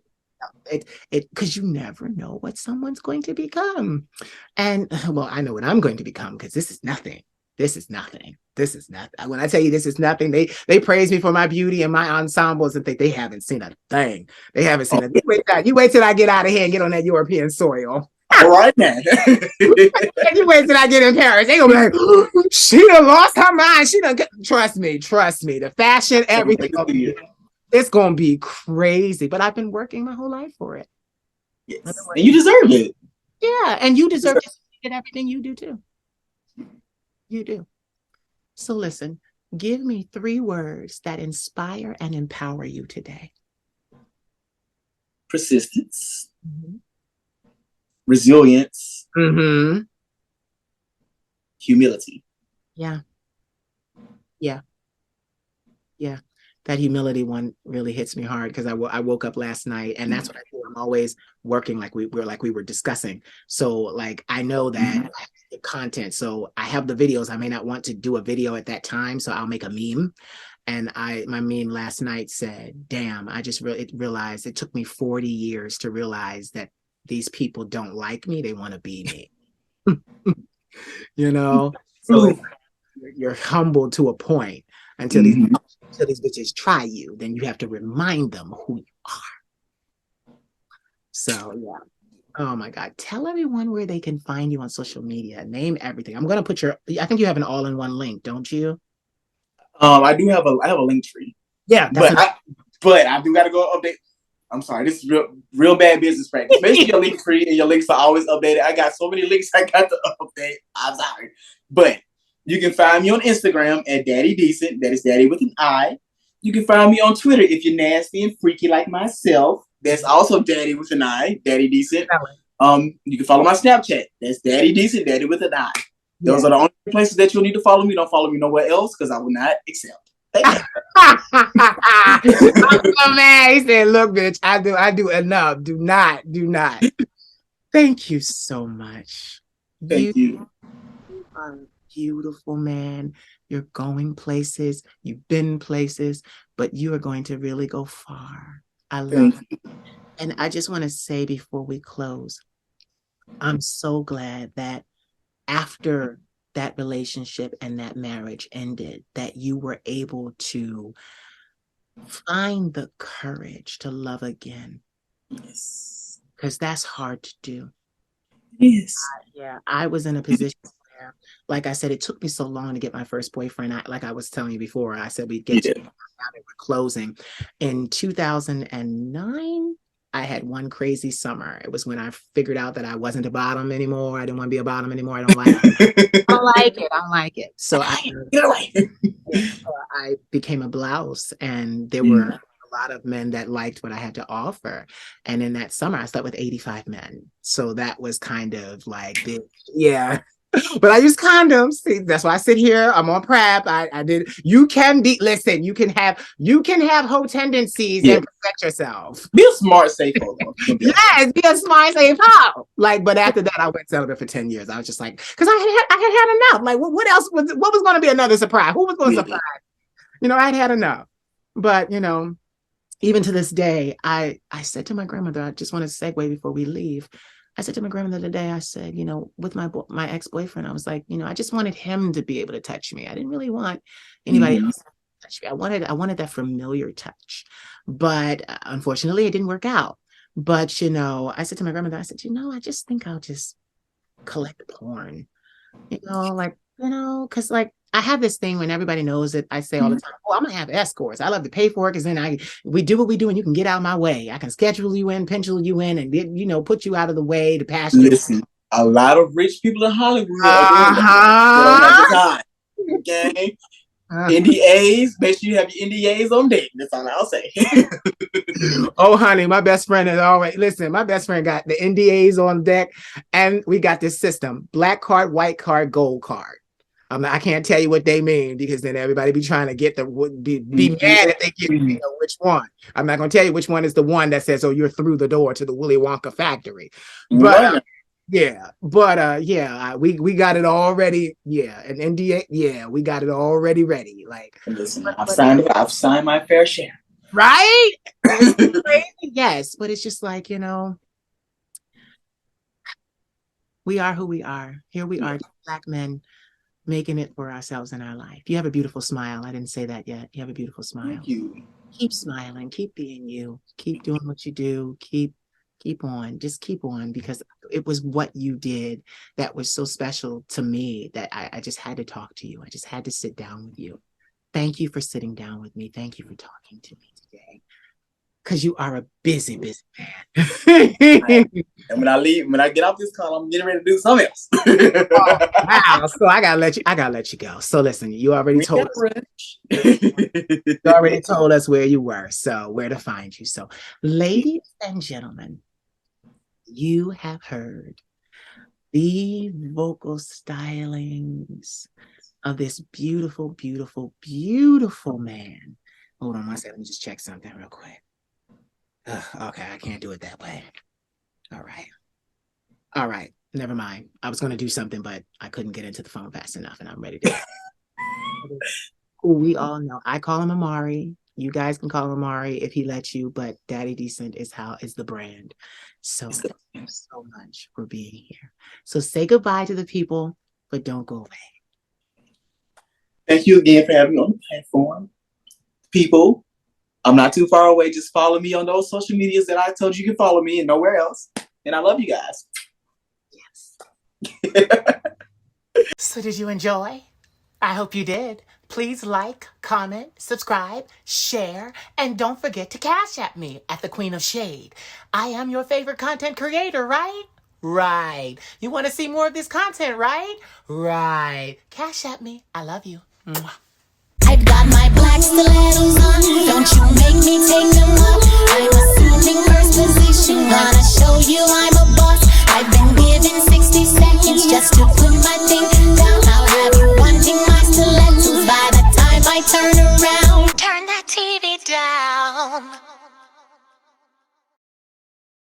because you never know what someone's going to become. And well, I know what I'm going to become, because this is nothing. This is nothing. This is nothing. When I tell you this is nothing, they praise me for my beauty and my ensembles and think they haven't seen a thing. They haven't seen it. You wait till I get out of here and get on that European soil. All right, man. You wait till I get in Paris. They gonna be like, she done lost her mind. She done trust me. The fashion, everything. It's gonna be crazy. But I've been working my whole life for it. Yes. And you deserve it. Yeah, and you deserve to get everything you do too. You do. So listen, give me 3 words that inspire and empower you today. Persistence. Resilience. Humility. Yeah. That humility one really hits me hard, because I woke up last night, and that's what I do. I'm always working like we were discussing. So like I know that I have to get content. So I have the videos. I may not want to do a video at that time, so I'll make a meme. And my meme last night said, "Damn, I just realized it took me 40 years to realize that these people don't like me; they want to be me." You know, so you're humbled to a point until these bitches try you, then you have to remind them who you are. So yeah. Oh my God. Tell everyone where they can find you on social media. Name everything. I'm gonna put I think you have an all-in-one link, don't you? I have a link tree. Yeah, but I do gotta go update. I'm sorry, this is real bad business practice. Make sure your link tree and your links are always updated. I got so many links I got to update. I'm sorry. But you can find me on Instagram at Daddi Decent. That is Daddy with an I. You can find me on Twitter if you're nasty and freaky like myself. That's also Daddy with an I, Daddi Decent. You can follow my Snapchat. That's Daddi Decent, Daddy with an I. Those are the only places that you'll need to follow me. Don't follow me nowhere else, because I will not accept. Thank you. I'm so mad. He said, "Look, bitch, I do enough. Do not." Thank you so much. Thank you. You are a beautiful man. You're going places. You've been places, but you are going to really go far. I love it. And I just want to say before we close, I'm so glad that after that relationship and that marriage ended, that you were able to find the courage to love again. Yes. Because that's hard to do. Yes. Yeah, I was in a position where, like I said, it took me so long to get my first boyfriend. Like I was telling you before, I said we'd get to closing. In 2009, I had one crazy summer. It was when I figured out that I wasn't a bottom anymore. I didn't want to be a bottom anymore. I don't like it. I don't like it. So I became a blouse, and there were a lot of men that liked what I had to offer. And in that summer, I slept with 85 men. So that was kind of like, yeah. But I use condoms. See, that's why I sit here. I'm on PrEP. I did. You can have hoe tendencies and protect yourself. Be a smart, safe hoe. Yes, be a smart, safe hoe. Like, but after that, I went celibate for 10 years. I was just like, because I had enough. Like, what else what was going to be another surprise? Who was going to surprise? I had enough. But even to this day, I said to my grandmother, I just want to segue before we leave. I said to my grandmother today, I said, with my ex-boyfriend, I was like, I just wanted him to be able to touch me. I didn't really want anybody else to touch me. I wanted that familiar touch. But unfortunately, it didn't work out. But, I said to my grandmother, I said, I just think I'll just collect porn. Because like I have this thing when everybody knows it, I say all the time, I'm gonna have escorts. I love to pay for it, because then we do what we do and you can get out of my way. I can schedule you in, pencil you in, and put you out of the way to pass you. Listen, A lot of rich people in Hollywood are doing that. They don't have the time. Okay. NDAs, make sure you have your NDAs on deck. That's all I'll say. Oh, honey, my best friend is always, listen, my best friend got the NDAs on deck, and we got this system: black card, white card, gold card. I can't tell you what they mean, because then everybody be trying to get be mad if they get which one. I'm not going to tell you which one is the one that says, "Oh, you're through the door to the Willy Wonka factory." But we got it already. Yeah, an NDA. Yeah, we got it already ready. Like, listen, I've signed my fair share. Right? Yes, but it's just like, we are who we are. Here we are, Black men, making it for ourselves in our life. You have a beautiful smile. I didn't say that yet. You have a beautiful smile. Thank you. Keep smiling. Keep being you. Keep doing what you do. Keep on. Just keep on, because it was what you did that was so special to me that I just had to talk to you. I just had to sit down with you. Thank you for sitting down with me. Thank you for talking to me today, because you are a busy man. And when I get off this call, I'm getting ready to do something else. Wow. So I gotta let you go. So listen, you already told us where you were, so where to find you. So, ladies and gentlemen, you have heard the vocal stylings of this beautiful, beautiful, beautiful man. Hold on one second. Let me just check something real quick. Okay, I can't do it that way. All right. Never mind. I was going to do something, but I couldn't get into the phone fast enough, and I'm ready to. Who we all know. I call him Omari. You guys can call him Omari if he lets you, but Daddy Decent is the brand. So thank you so much for being here. So say goodbye to the people, but don't go away. Thank you again for having me on the platform. People, I'm not too far away. Just follow me on those social medias that I told you can follow me, and nowhere else. And I love you guys. Yes. So did you enjoy? I hope you did. Please like, comment, subscribe, share, and don't forget to cash at me at the Queen of Shade. I am your favorite content creator, right? Right. You want to see more of this content, right? Right. Cash at me. I love you. Mwah. I got my black stilettos on. Don't you make me take them off. I'm a